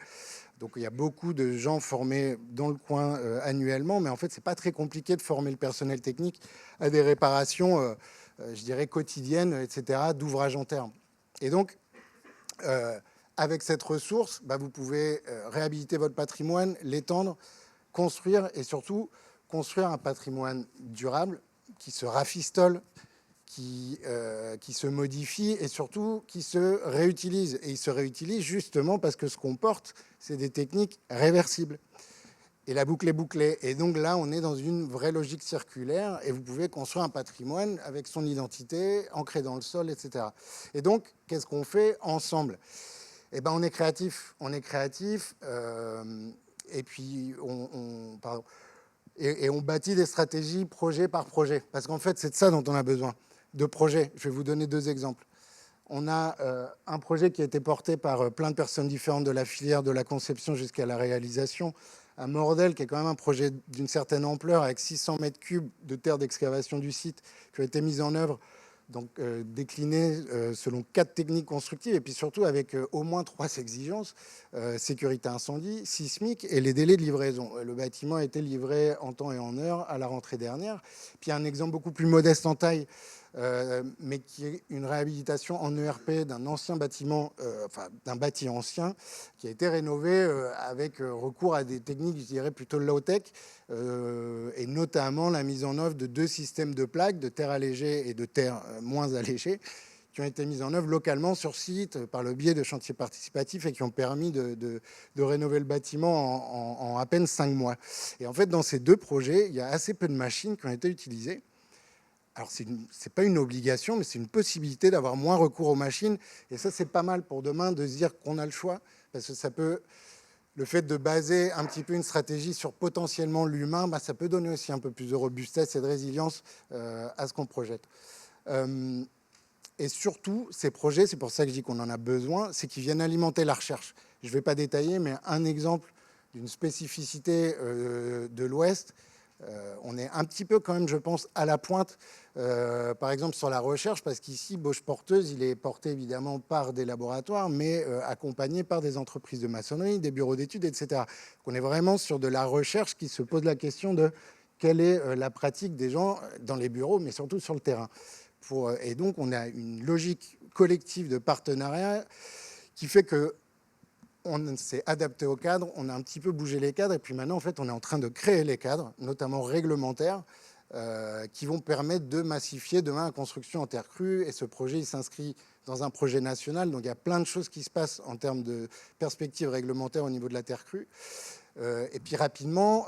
donc, il y a beaucoup de gens formés dans le coin annuellement, mais en fait, ce n'est pas très compliqué de former le personnel technique à des réparations, je dirais, quotidiennes, etc., d'ouvrages en terre. Et donc, avec cette ressource, vous pouvez réhabiliter votre patrimoine, l'étendre, construire et surtout construire un patrimoine durable qui se rafistole, qui se modifie et surtout qui se réutilise. Et il se réutilise justement parce que ce qu'on porte, c'est des techniques réversibles. Et la boucle est bouclée. Et donc là, on est dans une vraie logique circulaire et vous pouvez construire un patrimoine avec son identité, ancré dans le sol, etc. Et donc, qu'est-ce qu'on fait ensemble? On est créatif. On est créatif et puis on bâtit des stratégies projet par projet. Parce qu'en fait, c'est de ça dont on a besoin. De projets. Je vais vous donner 2 exemples. On a un projet qui a été porté par plein de personnes différentes de la filière, de la conception jusqu'à la réalisation, à Mordel, qui est quand même un projet d'une certaine ampleur, avec 600 mètres cubes de terre d'excavation du site, qui a été mis en œuvre, donc décliné selon 4 techniques constructives, et puis surtout avec au moins 3 exigences, sécurité incendie, sismique et les délais de livraison. Le bâtiment a été livré en temps et en heure à la rentrée dernière. Puis un exemple beaucoup plus modeste en taille, mais qui est une réhabilitation en ERP d'un ancien bâtiment, d'un bâti ancien, qui a été rénové avec recours à des techniques, je dirais, plutôt low-tech, et notamment la mise en œuvre de 2 systèmes de plaques, de terre allégée et de terre moins allégée, qui ont été mises en œuvre localement sur site par le biais de chantiers participatifs et qui ont permis de rénover le bâtiment en à peine 5 mois. Et en fait, dans ces 2 projets, il y a assez peu de machines qui ont été utilisées. Alors, ce n'est pas une obligation, mais c'est une possibilité d'avoir moins recours aux machines. Et ça, c'est pas mal pour demain de se dire qu'on a le choix. Parce que ça peut, le fait de baser un petit peu une stratégie sur potentiellement l'humain, ça peut donner aussi un peu plus de robustesse et de résilience à ce qu'on projette. Et surtout, ces projets, c'est pour ça que je dis qu'on en a besoin, c'est qu'ils viennent alimenter la recherche. Je ne vais pas détailler, mais un exemple d'une spécificité de l'Ouest, on est un petit peu quand même, je pense, à la pointe, par exemple sur la recherche, parce qu'ici, Bosch Porteuse, il est porté évidemment par des laboratoires, mais accompagné par des entreprises de maçonnerie, des bureaux d'études, etc. Donc on est vraiment sur de la recherche qui se pose la question de quelle est la pratique des gens dans les bureaux, mais surtout sur le terrain. Et donc, on a une logique collective de partenariat qui fait que on s'est adapté au cadre, on a un petit peu bougé les cadres, et puis maintenant, en fait, on est en train de créer les cadres, notamment réglementaires, qui vont permettre de massifier demain la construction en terre crue. Et ce projet, il s'inscrit dans un projet national, donc il y a plein de choses qui se passent en termes de perspectives réglementaires au niveau de la terre crue. Et puis rapidement,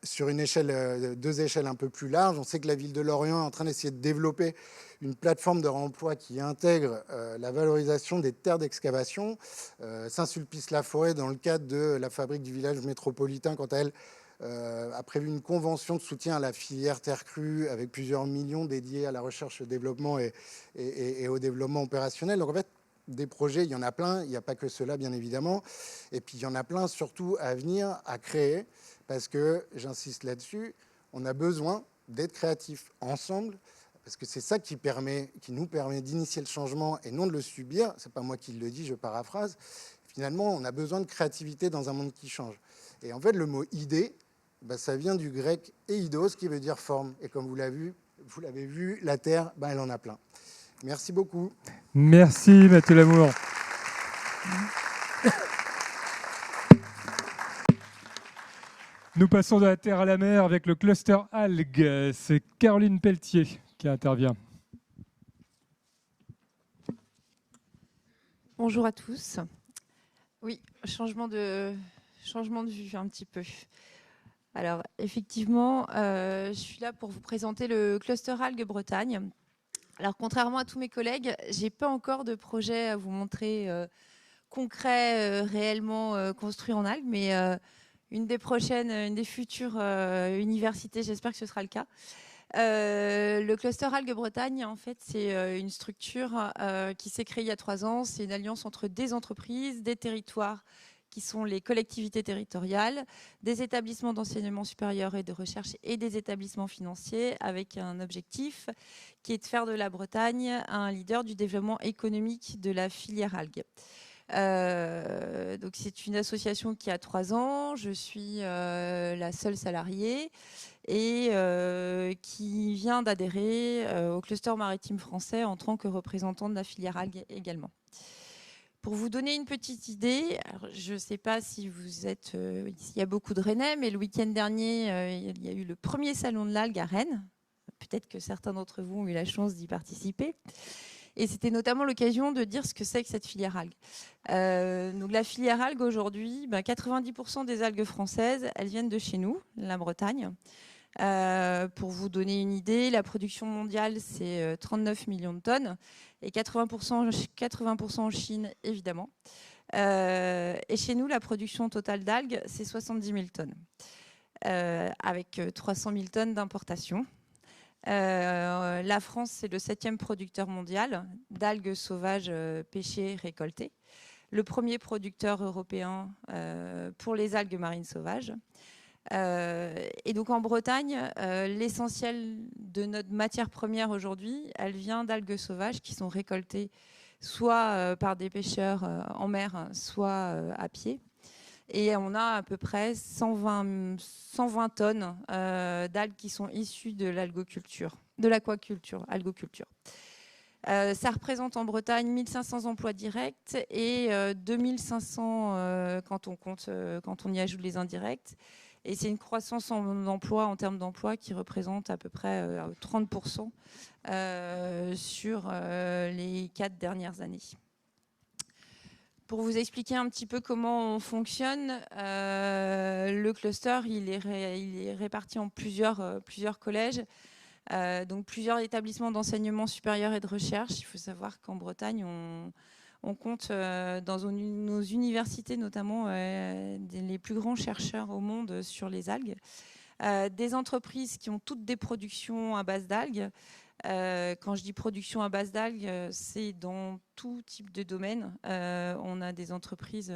sur une échelle, 2 échelles un peu plus larges, on sait que la ville de Lorient est en train d'essayer de développer une plateforme de réemploi qui intègre la valorisation des terres d'excavation. Saint-Sulpice-la-Forêt, dans le cadre de la fabrique du village métropolitain, quant à elle, a prévu une convention de soutien à la filière terre crue avec plusieurs millions dédiés à la recherche, au développement et au développement opérationnel. Donc en fait, des projets, il y en a plein, il n'y a pas que cela bien évidemment, et puis il y en a plein surtout à venir, à créer, parce que, j'insiste là-dessus, on a besoin d'être créatifs ensemble, parce que c'est ça qui nous permet d'initier le changement et non de le subir. C'est pas moi qui le dis, je paraphrase. Finalement, on a besoin de créativité dans un monde qui change. Et en fait, le mot idée, ça vient du grec eidos, qui veut dire forme. Et comme vous l'avez vu, la Terre, elle en a plein. Merci beaucoup. Merci Mathieu Lamour. Nous passons de la terre à la mer avec le cluster algues. C'est Caroline Pelletier qui intervient. Bonjour à tous. Oui, changement de vue un petit peu. Alors effectivement, je suis là pour vous présenter le cluster algues Bretagne. Alors contrairement à tous mes collègues, j'ai pas encore de projet à vous montrer concret, réellement construit en algues, mais une des futures universités, j'espère que ce sera le cas. Le cluster algues Bretagne, en fait, c'est une structure qui s'est créée il y a 3 ans. C'est une alliance entre des entreprises, des territoires qui sont les collectivités territoriales, des établissements d'enseignement supérieur et de recherche et des établissements financiers, avec un objectif qui est de faire de la Bretagne un leader du développement économique de la filière algues. Donc c'est une association qui a 3 ans. Je suis la seule salariée et qui vient d'adhérer au cluster maritime français en tant que représentant de la filière algues également. Pour vous donner une petite idée, alors je ne sais pas si vous êtes ici, il y a beaucoup de Rennais, mais le week-end dernier, il y a eu le premier salon de l'algue à Rennes. Peut-être que certains d'entre vous ont eu la chance d'y participer. Et c'était notamment l'occasion de dire ce que c'est que cette filière algue. Donc la filière algue aujourd'hui, 90% des algues françaises, elles viennent de chez nous, la Bretagne. Pour vous donner une idée, la production mondiale, c'est 39 millions de tonnes et 80% en Chine, évidemment. Et chez nous, la production totale d'algues, c'est 70 000 tonnes, avec 300 000 tonnes d'importation. La France, c'est le 7e producteur mondial d'algues sauvages pêchées, récoltées. Le premier producteur européen pour les algues marines sauvages. Et donc en Bretagne, l'essentiel de notre matière première aujourd'hui, elle vient d'algues sauvages qui sont récoltées soit par des pêcheurs en mer, soit à pied. Et on a à peu près 120 tonnes d'algues qui sont issues de l'algoculture, de l'aquaculture, algoculture. Ça représente en Bretagne 1500 emplois directs et 2500 quand on y ajoute les indirects. Et c'est une croissance en termes d'emploi qui représente à peu près 30% sur les 4 dernières années. Pour vous expliquer un petit peu comment on fonctionne, le cluster il est réparti en plusieurs collèges, donc plusieurs établissements d'enseignement supérieur et de recherche. Il faut savoir qu'en Bretagne, on compte dans nos universités notamment les plus grands chercheurs au monde sur les algues. Des entreprises qui ont toutes des productions à base d'algues. Quand je dis production à base d'algues, c'est dans tout type de domaine. On a des entreprises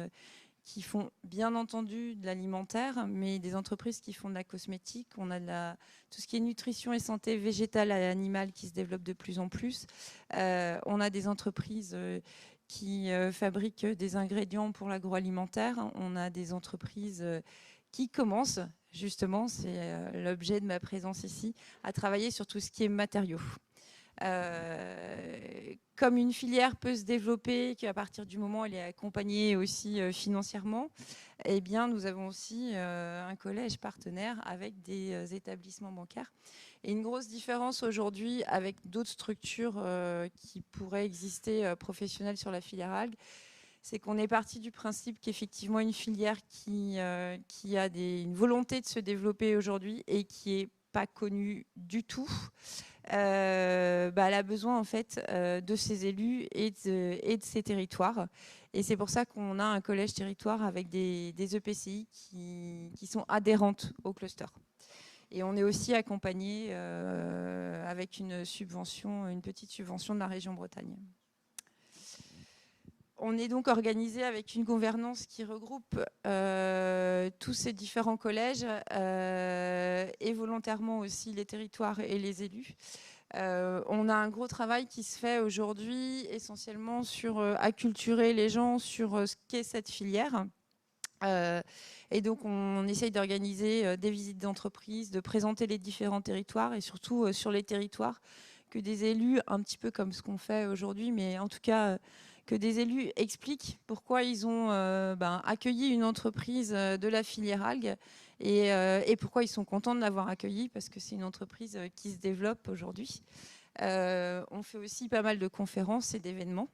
qui font bien entendu de l'alimentaire, mais des entreprises qui font de la cosmétique. On a tout ce qui est nutrition et santé végétale et animale qui se développe de plus en plus. On a des entreprises qui fabriquent des ingrédients pour l'agroalimentaire. On a des entreprises qui commencent, justement, c'est l'objet de ma présence ici, à travailler sur tout ce qui est matériaux. Comme une filière peut se développer, qu'à partir du moment où elle est accompagnée aussi financièrement, eh bien, nous avons aussi un collège partenaire avec des établissements bancaires. Et une grosse différence aujourd'hui avec d'autres structures qui pourraient exister professionnelles sur la filière algue, c'est qu'on est parti du principe qu'effectivement une filière qui a une volonté de se développer aujourd'hui et qui n'est pas connue du tout, elle a besoin en fait de ses élus et de ses territoires. Et c'est pour ça qu'on a un collège territoire avec des EPCI qui sont adhérentes au cluster. Et on est aussi accompagné avec une petite subvention de la région Bretagne. On est donc organisé avec une gouvernance qui regroupe tous ces différents collèges et volontairement aussi les territoires et les élus. On a un gros travail qui se fait aujourd'hui essentiellement sur acculturer les gens sur ce qu'est cette filière. Et donc on essaye d'organiser des visites d'entreprise, de présenter les différents territoires et surtout sur les territoires que des élus, un petit peu comme ce qu'on fait aujourd'hui, mais en tout cas que des élus expliquent pourquoi ils ont accueilli une entreprise de la filière algues et pourquoi ils sont contents de l'avoir accueillie, parce que c'est une entreprise qui se développe aujourd'hui. On fait aussi pas mal de conférences et d'événements.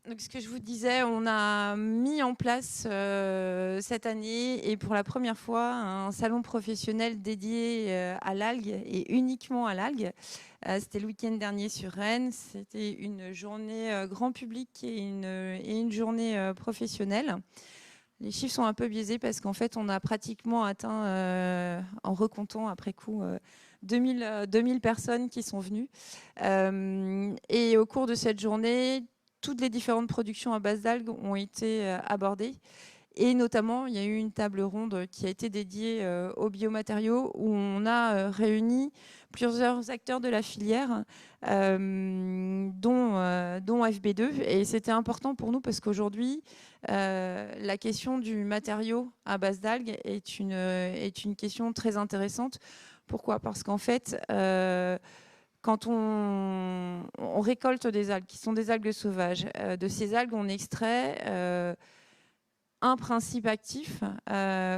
Donc, ce que je vous disais, on a mis en place cette année et pour la première fois un salon professionnel dédié à l'algue et uniquement à l'algue. C'était le week-end dernier sur Rennes. C'était une journée grand public et une journée professionnelle. Les chiffres sont un peu biaisés parce qu'en fait, on a pratiquement atteint, en recomptant après coup, 2000 personnes qui sont venues. Et au cours de cette journée, toutes les différentes productions à base d'algues ont été abordées. Et notamment, il y a eu une table ronde qui a été dédiée aux biomatériaux où on a réuni plusieurs acteurs de la filière, dont FB2. Et c'était important pour nous parce qu'aujourd'hui, la question du matériau à base d'algues est une question très intéressante. Pourquoi ? Parce qu'en fait, quand on récolte des algues, qui sont des algues sauvages, de ces algues, on extrait un principe actif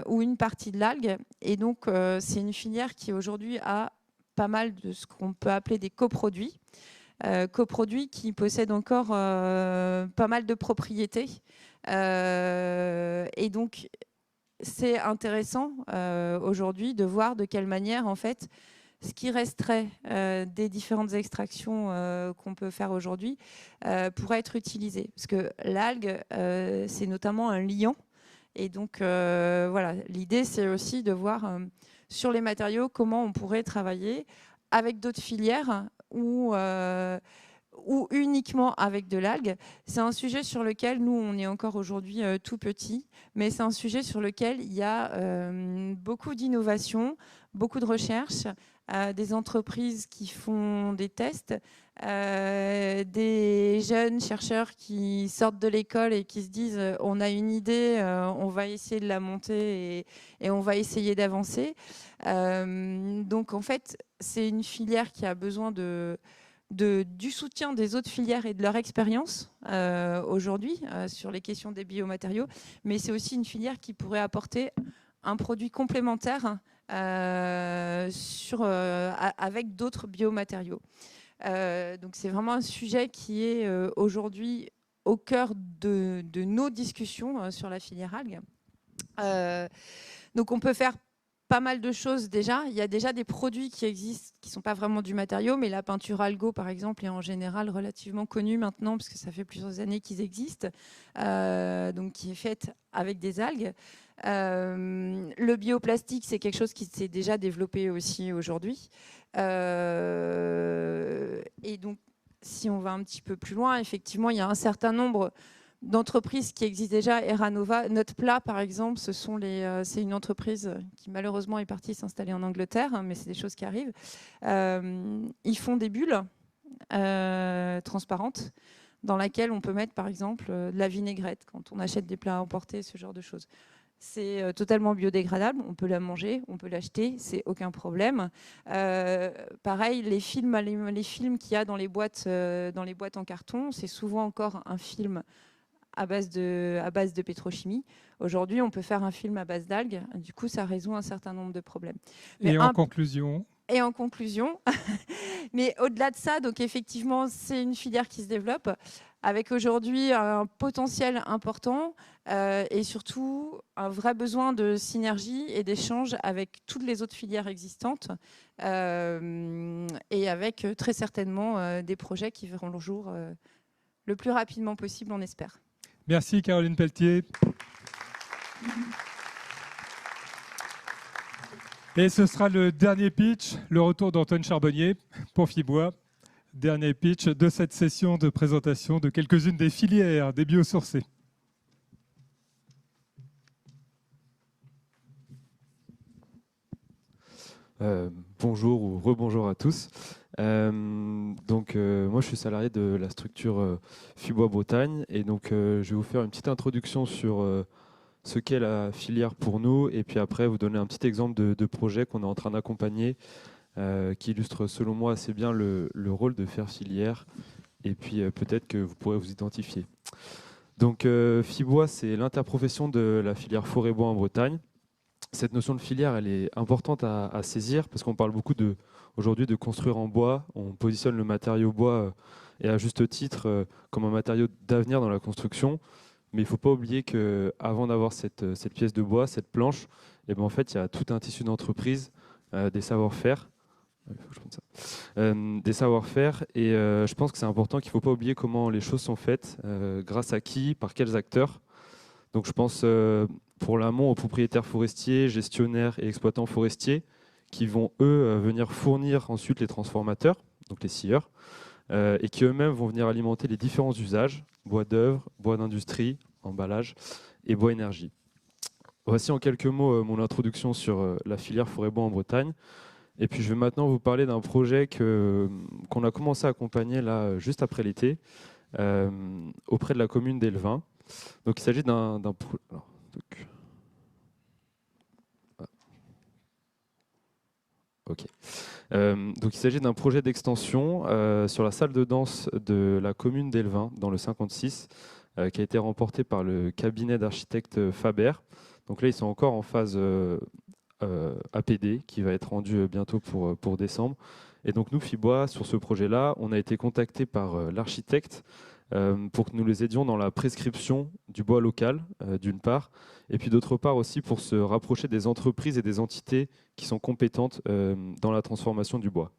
ou une partie de l'algue. Et donc, c'est une filière qui aujourd'hui a pas mal de ce qu'on peut appeler des coproduits. Coproduits qui possèdent encore pas mal de propriétés. Et donc, c'est intéressant aujourd'hui de voir de quelle manière, en fait, ce qui resterait des différentes extractions qu'on peut faire aujourd'hui pourrait être utilisé. Parce que l'algue, c'est notamment un liant. Et donc, voilà, l'idée, c'est aussi de voir sur les matériaux comment on pourrait travailler avec d'autres filières ou uniquement avec de l'algue. C'est un sujet sur lequel nous, on est encore aujourd'hui tout petit, mais c'est un sujet sur lequel il y a beaucoup d'innovation, beaucoup de recherches, des entreprises qui font des tests, des jeunes chercheurs qui sortent de l'école et qui se disent on a une idée, on va essayer de la monter et on va essayer d'avancer. Donc en fait, c'est une filière qui a besoin du soutien des autres filières et de leur expérience aujourd'hui sur les questions des biomatériaux, mais c'est aussi une filière qui pourrait apporter un produit complémentaire avec d'autres biomatériaux. Donc c'est vraiment un sujet qui est aujourd'hui au cœur de nos discussions sur la filière algue. Donc on peut faire pas mal de choses déjà. Il y a déjà des produits qui existent, qui ne sont pas vraiment du matériau, mais la peinture algo, par exemple, est en général relativement connue maintenant, parce que ça fait plusieurs années qu'ils existent, donc qui est faite avec des algues. Le bioplastique, c'est quelque chose qui s'est déjà développé aussi aujourd'hui. Et donc, si on va un petit peu plus loin, effectivement, il y a un certain nombre d'entreprises qui existent déjà. Eranova, Notre Plat, par exemple, c'est une entreprise qui malheureusement est partie s'installer en Angleterre, mais c'est des choses qui arrivent. Ils font des bulles transparentes dans lesquelles on peut mettre, par exemple, de la vinaigrette quand on achète des plats à emporter, ce genre de choses. C'est totalement biodégradable, on peut la manger, on peut l'acheter, c'est aucun problème. Pareil, les films qu'il y a dans les boîtes en carton, c'est souvent encore un film à base de pétrochimie. Aujourd'hui, on peut faire un film à base d'algues. Du coup, ça résout un certain nombre de problèmes. Et en conclusion, Et en conclusion, mais au-delà de ça, donc effectivement, c'est une filière qui se développe avec aujourd'hui un potentiel important et surtout un vrai besoin de synergie et d'échange avec toutes les autres filières existantes et avec très certainement des projets qui verront le jour le plus rapidement possible, on espère. Merci Caroline Pelletier. Et ce sera le dernier pitch, le retour d'Antoine Charbonnier pour Fibois. Dernier pitch de cette session de présentation de quelques-unes des filières des biosourcés. Bonjour ou rebonjour à tous. Moi je suis salarié de la structure Fibois Bretagne et donc je vais vous faire une petite introduction sur ce qu'est la filière pour nous et puis après vous donner un petit exemple de projet qu'on est en train d'accompagner qui illustre selon moi assez bien le rôle de faire filière et puis peut-être que vous pourrez vous identifier. Donc Fibois, c'est l'interprofession de la filière forêt-bois en Bretagne. Cette notion de filière, elle est importante à saisir parce qu'on parle beaucoup aujourd'hui de construire en bois. On positionne le matériau bois et à juste titre comme un matériau d'avenir dans la construction. Mais il ne faut pas oublier qu'avant d'avoir cette pièce de bois, cette planche, et ben en fait, il y a tout un tissu d'entreprise, des savoir-faire. Des savoir-faire et je pense que c'est important qu'il ne faut pas oublier comment les choses sont faites, grâce à qui, par quels acteurs. Donc je pense pour l'amont aux propriétaires forestiers, gestionnaires et exploitants forestiers qui vont eux venir fournir ensuite les transformateurs, donc les scieurs, et qui eux-mêmes vont venir alimenter les différents usages, bois d'œuvre, bois d'industrie, emballage et bois énergie. Voici en quelques mots mon introduction sur la filière forêt-bois en Bretagne. Et puis je vais maintenant vous parler d'un projet qu'on a commencé à accompagner là, juste après l'été, auprès de la commune d'Elvin. Donc il s'agit d'un donc il s'agit d'un projet d'extension sur la salle de danse de la commune d'Elvin, dans le 56, qui a été remporté par le cabinet d'architectes Faber. Donc là, ils sont encore en phase APD, qui va être rendu bientôt pour décembre. Et donc nous, Fibois, sur ce projet-là, on a été contacté par l'architecte pour que nous les aidions dans la prescription du bois local, d'une part, et puis d'autre part aussi pour se rapprocher des entreprises et des entités qui sont compétentes dans la transformation du bois.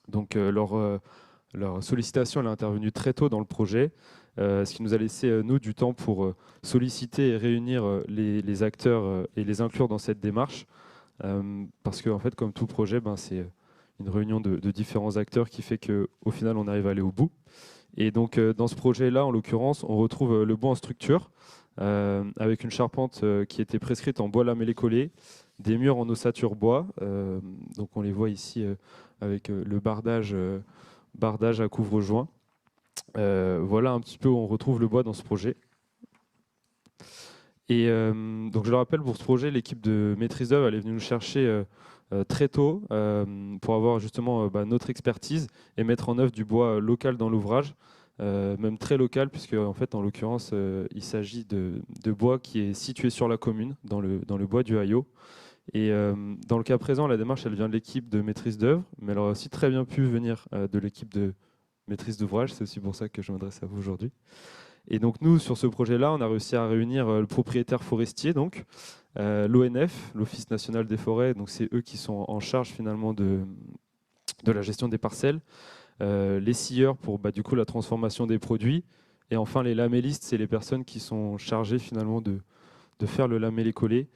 Donc leur sollicitation elle est intervenue très tôt dans le projet, ce qui nous a laissé, nous, du temps pour solliciter et réunir les acteurs et les inclure dans cette démarche, parce qu'en fait, comme tout projet, c'est une réunion de différents acteurs qui fait qu'au final, on arrive à aller au bout. Et donc, dans ce projet-là, en l'occurrence, on retrouve le bois en structure, avec une charpente qui était prescrite en bois lamellé collé, des murs en ossature bois, donc on les voit ici avec le bardage à couvre-joint. Voilà un petit peu où on retrouve le bois dans ce projet. Et donc je le rappelle, pour ce projet, l'équipe de maîtrise d'œuvre est venue nous chercher très tôt pour avoir justement notre expertise et mettre en œuvre du bois local dans l'ouvrage, même très local, puisque en fait, en l'occurrence, il s'agit de bois qui est situé sur la commune, dans le bois du Haillot. Et dans le cas présent, la démarche, elle vient de l'équipe de maîtrise d'œuvre, mais elle aurait aussi très bien pu venir de l'équipe de maîtrise d'ouvrage. C'est aussi pour ça que je m'adresse à vous aujourd'hui. Et donc nous, sur ce projet-là, on a réussi à réunir le propriétaire forestier, donc l'ONF, l'Office national des forêts, donc c'est eux qui sont en charge finalement de la gestion des parcelles, les scieurs pour du coup la transformation des produits, et enfin les lamellistes, c'est les personnes qui sont chargées finalement de faire le lamellé collé.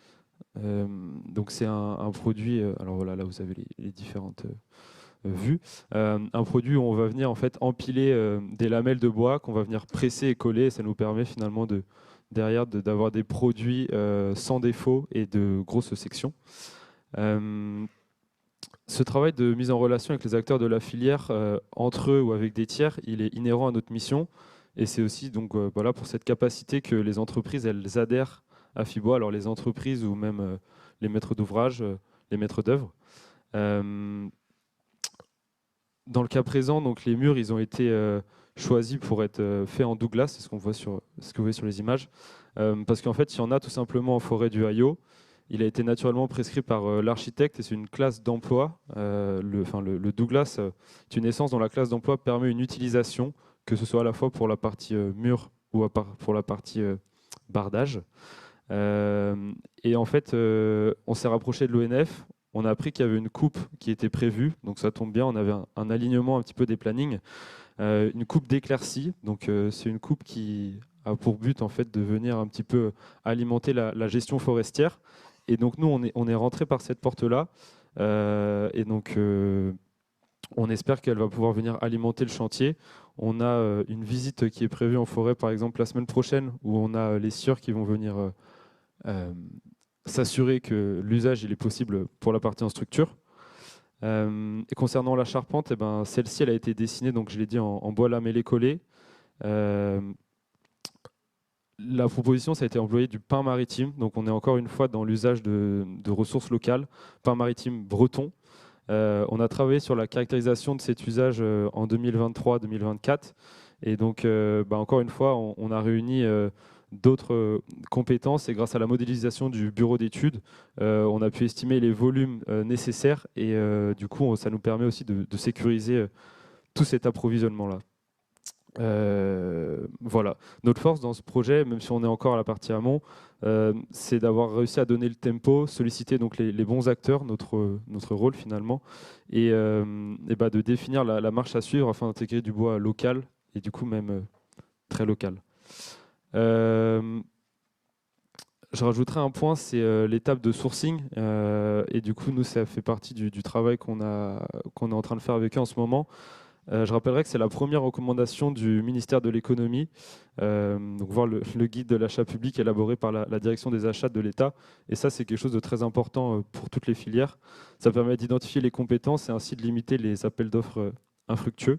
Donc c'est un produit, alors voilà, là vous avez les différentes vues, un produit où on va venir en fait empiler des lamelles de bois qu'on va venir presser et coller, et ça nous permet finalement derrière d'avoir des produits sans défaut et de grosses sections. Ce travail de mise en relation avec les acteurs de la filière, entre eux ou avec des tiers, il est inhérent à notre mission, et c'est aussi donc voilà, pour cette capacité que les entreprises elles adhèrent à Fibois, alors les entreprises ou même les maîtres d'ouvrage, les maîtres d'œuvre. Dans le cas présent, donc, les murs ils ont été choisis pour être faits en Douglas, c'est ce que vous voyez sur les images, parce qu'en fait, il y en a tout simplement en forêt du Haillot. il a été naturellement prescrit par l'architecte et c'est une classe d'emploi. Le Douglas est une essence dont la classe d'emploi permet une utilisation, que ce soit à la fois pour la partie mur ou pour la partie bardage. Et en fait, on s'est rapproché de l'ONF. On a appris qu'il y avait une coupe qui était prévue, donc ça tombe bien, on avait un alignement un petit peu des plannings. Une coupe d'éclaircie, donc c'est une coupe qui a pour but en fait de venir un petit peu alimenter la gestion forestière. Et donc nous, on est rentré par cette porte-là, et donc on espère qu'elle va pouvoir venir alimenter le chantier. On a une visite qui est prévue en forêt, par exemple, la semaine prochaine, où on a les sieurs qui vont venir s'assurer que l'usage il est possible pour la partie en structure. Et concernant la charpente, eh ben, celle-ci elle a été dessinée, donc je l'ai dit, en bois lamellé collé. La proposition, ça a été employé du pin maritime, donc on est encore une fois dans l'usage de ressources locales, pin maritime breton. On a travaillé sur la caractérisation de cet usage en 2023-2024, et donc encore une fois, on a réuni d'autres compétences, et grâce à la modélisation du bureau d'études, on a pu estimer les volumes nécessaires, et du coup, ça nous permet aussi de sécuriser tout cet approvisionnement-là. Voilà. Notre force dans ce projet, même si on est encore à la partie amont, c'est d'avoir réussi à donner le tempo, solliciter donc les bons acteurs, notre rôle finalement, et de définir la marche à suivre afin d'intégrer du bois local et du coup même très local. Je rajouterai un point, c'est l'étape de sourcing, et du coup nous ça fait partie du travail qu'on est en train de faire avec eux en ce moment. Je rappellerai que c'est la première recommandation du ministère de l'économie, donc voir le guide de l'achat public élaboré par la direction des achats de l'État, et ça c'est quelque chose de très important pour toutes les filières. Ça permet d'identifier les compétences et ainsi de limiter les appels d'offres infructueux.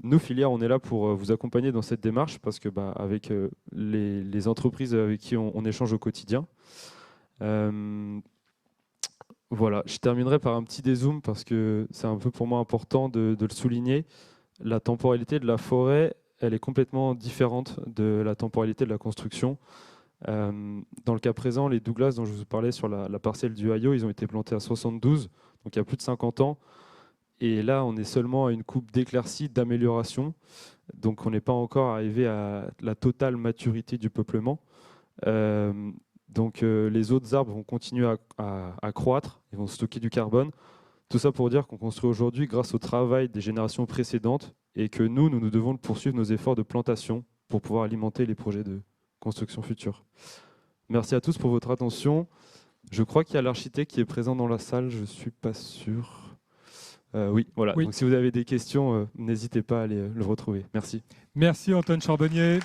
Nous, filières, on est là pour vous accompagner dans cette démarche parce que avec les entreprises avec qui on échange au quotidien. Voilà, je terminerai par un petit dézoom parce que c'est un peu pour moi important de le souligner. La temporalité de la forêt, elle est complètement différente de la temporalité de la construction. Dans le cas présent, les Douglas dont je vous parlais sur la parcelle du Hayo, ils ont été plantés à 72, donc il y a plus de 50 ans. Et là, on est seulement à une coupe d'éclaircie, d'amélioration. Donc on n'est pas encore arrivé à la totale maturité du peuplement. Donc les autres arbres vont continuer à croître, ils vont stocker du carbone. Tout ça pour dire qu'on construit aujourd'hui grâce au travail des générations précédentes et que nous devons poursuivre nos efforts de plantation pour pouvoir alimenter les projets de construction future. Merci à tous pour votre attention. Je crois qu'il y a l'architecte qui est présent dans la salle, je ne suis pas sûr. Oui, voilà. Oui. Donc si vous avez des questions, n'hésitez pas à aller le retrouver. Merci. Merci Antoine Charbonnier.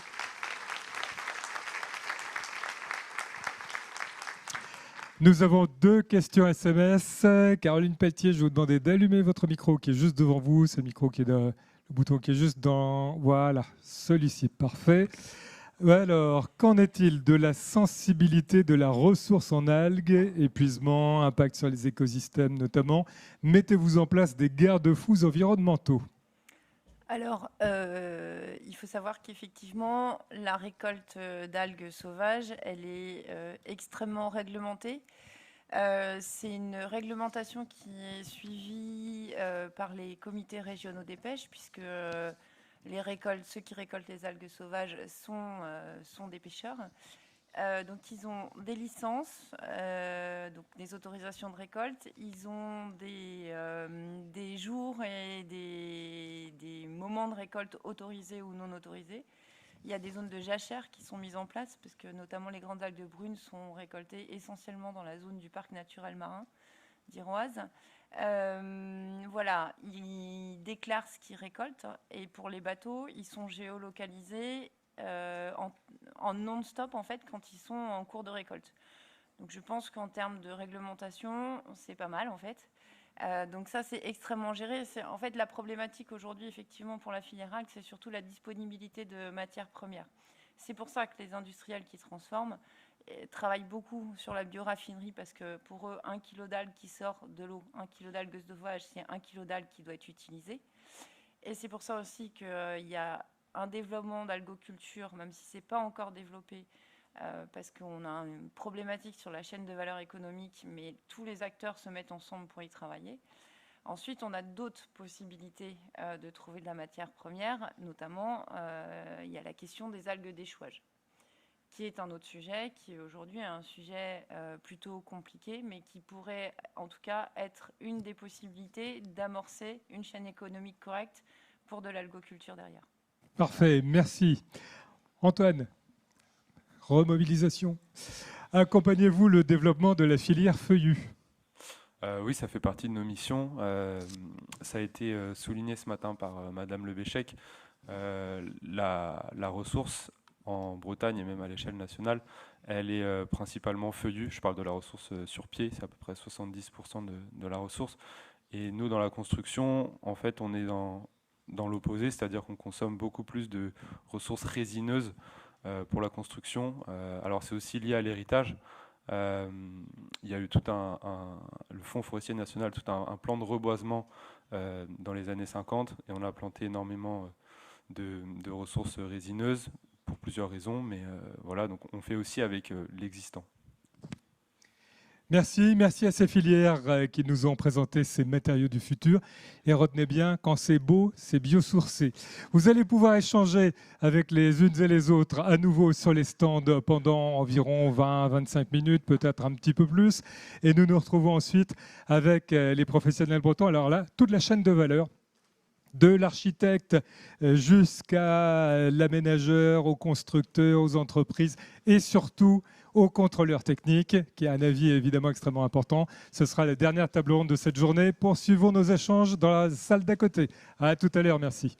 Nous avons 2 questions SMS. Caroline Pelletier, je vais vous demander d'allumer votre micro qui est juste devant vous. C'est le micro qui est le bouton qui est juste dans... Voilà, celui-ci, parfait. Alors, qu'en est-il de la sensibilité de la ressource en algues, épuisement, impact sur les écosystèmes notamment? Mettez-vous en place des garde-fous environnementaux. Alors, il faut savoir qu'effectivement, la récolte d'algues sauvages, elle est extrêmement réglementée. C'est une réglementation qui est suivie par les comités régionaux des pêches, puisque ceux qui récoltent les algues sauvages sont des pêcheurs. Donc, ils ont des licences, donc des autorisations de récolte. Ils ont des jours et des moments de récolte autorisés ou non autorisés. Il y a des zones de jachère qui sont mises en place, parce que notamment les grandes algues brunes sont récoltées essentiellement dans la zone du parc naturel marin d'Iroise. Voilà, ils déclarent ce qu'ils récoltent, et pour les bateaux, ils sont géolocalisés en non-stop en fait quand ils sont en cours de récolte. Donc je pense qu'en termes de réglementation, c'est pas mal en fait. Donc ça c'est extrêmement géré. C'est en fait la problématique aujourd'hui effectivement pour la filière algue, c'est surtout la disponibilité de matières premières. C'est pour ça que les industriels qui transforment travaillent beaucoup sur la bioraffinerie, parce que pour eux, 1 kilo d'algue qui sort de l'eau, 1 kilo d'algues sauvages, c'est 1 kilo d'algue qui doit être utilisé. Et c'est pour ça aussi qu'il y a un développement d'algoculture, même si ce n'est pas encore développé, parce qu'on a une problématique sur la chaîne de valeur économique, mais tous les acteurs se mettent ensemble pour y travailler. Ensuite, on a d'autres possibilités de trouver de la matière première, notamment il y a la question des algues d'échouage, qui est un autre sujet, qui est aujourd'hui un sujet plutôt compliqué, mais qui pourrait en tout cas être une des possibilités d'amorcer une chaîne économique correcte pour de l'algoculture derrière. Parfait, merci. Antoine, remobilisation. Accompagnez-vous le développement de la filière feuillue? Oui, ça fait partie de nos missions. Ça a été souligné ce matin par Madame Lebéchec. La ressource en Bretagne et même à l'échelle nationale, elle est principalement feuillue. Je parle de la ressource sur pied, c'est à peu près 70% de la ressource. Et nous, dans la construction, en fait, on est dans l'opposé, c'est-à-dire qu'on consomme beaucoup plus de ressources résineuses pour la construction. Alors c'est aussi lié à l'héritage. Il y a eu tout le Fonds forestier national, tout un plan de reboisement dans les années 50, et on a planté énormément de ressources résineuses pour plusieurs raisons, mais voilà, donc on fait aussi avec l'existant. Merci, merci à ces filières qui nous ont présenté ces matériaux du futur. Et retenez bien, quand c'est beau, c'est biosourcé. Vous allez pouvoir échanger avec les unes et les autres à nouveau sur les stands pendant environ 20-25 minutes, peut-être un petit peu plus. Et nous nous retrouvons ensuite avec les professionnels bretons. Alors là, toute la chaîne de valeur, de l'architecte jusqu'à l'aménageur, aux constructeurs, aux entreprises et surtout aux contrôleurs techniques, qui a un avis évidemment extrêmement important. Ce sera la dernière table ronde de cette journée. Poursuivons nos échanges dans la salle d'à côté. À tout à l'heure, merci.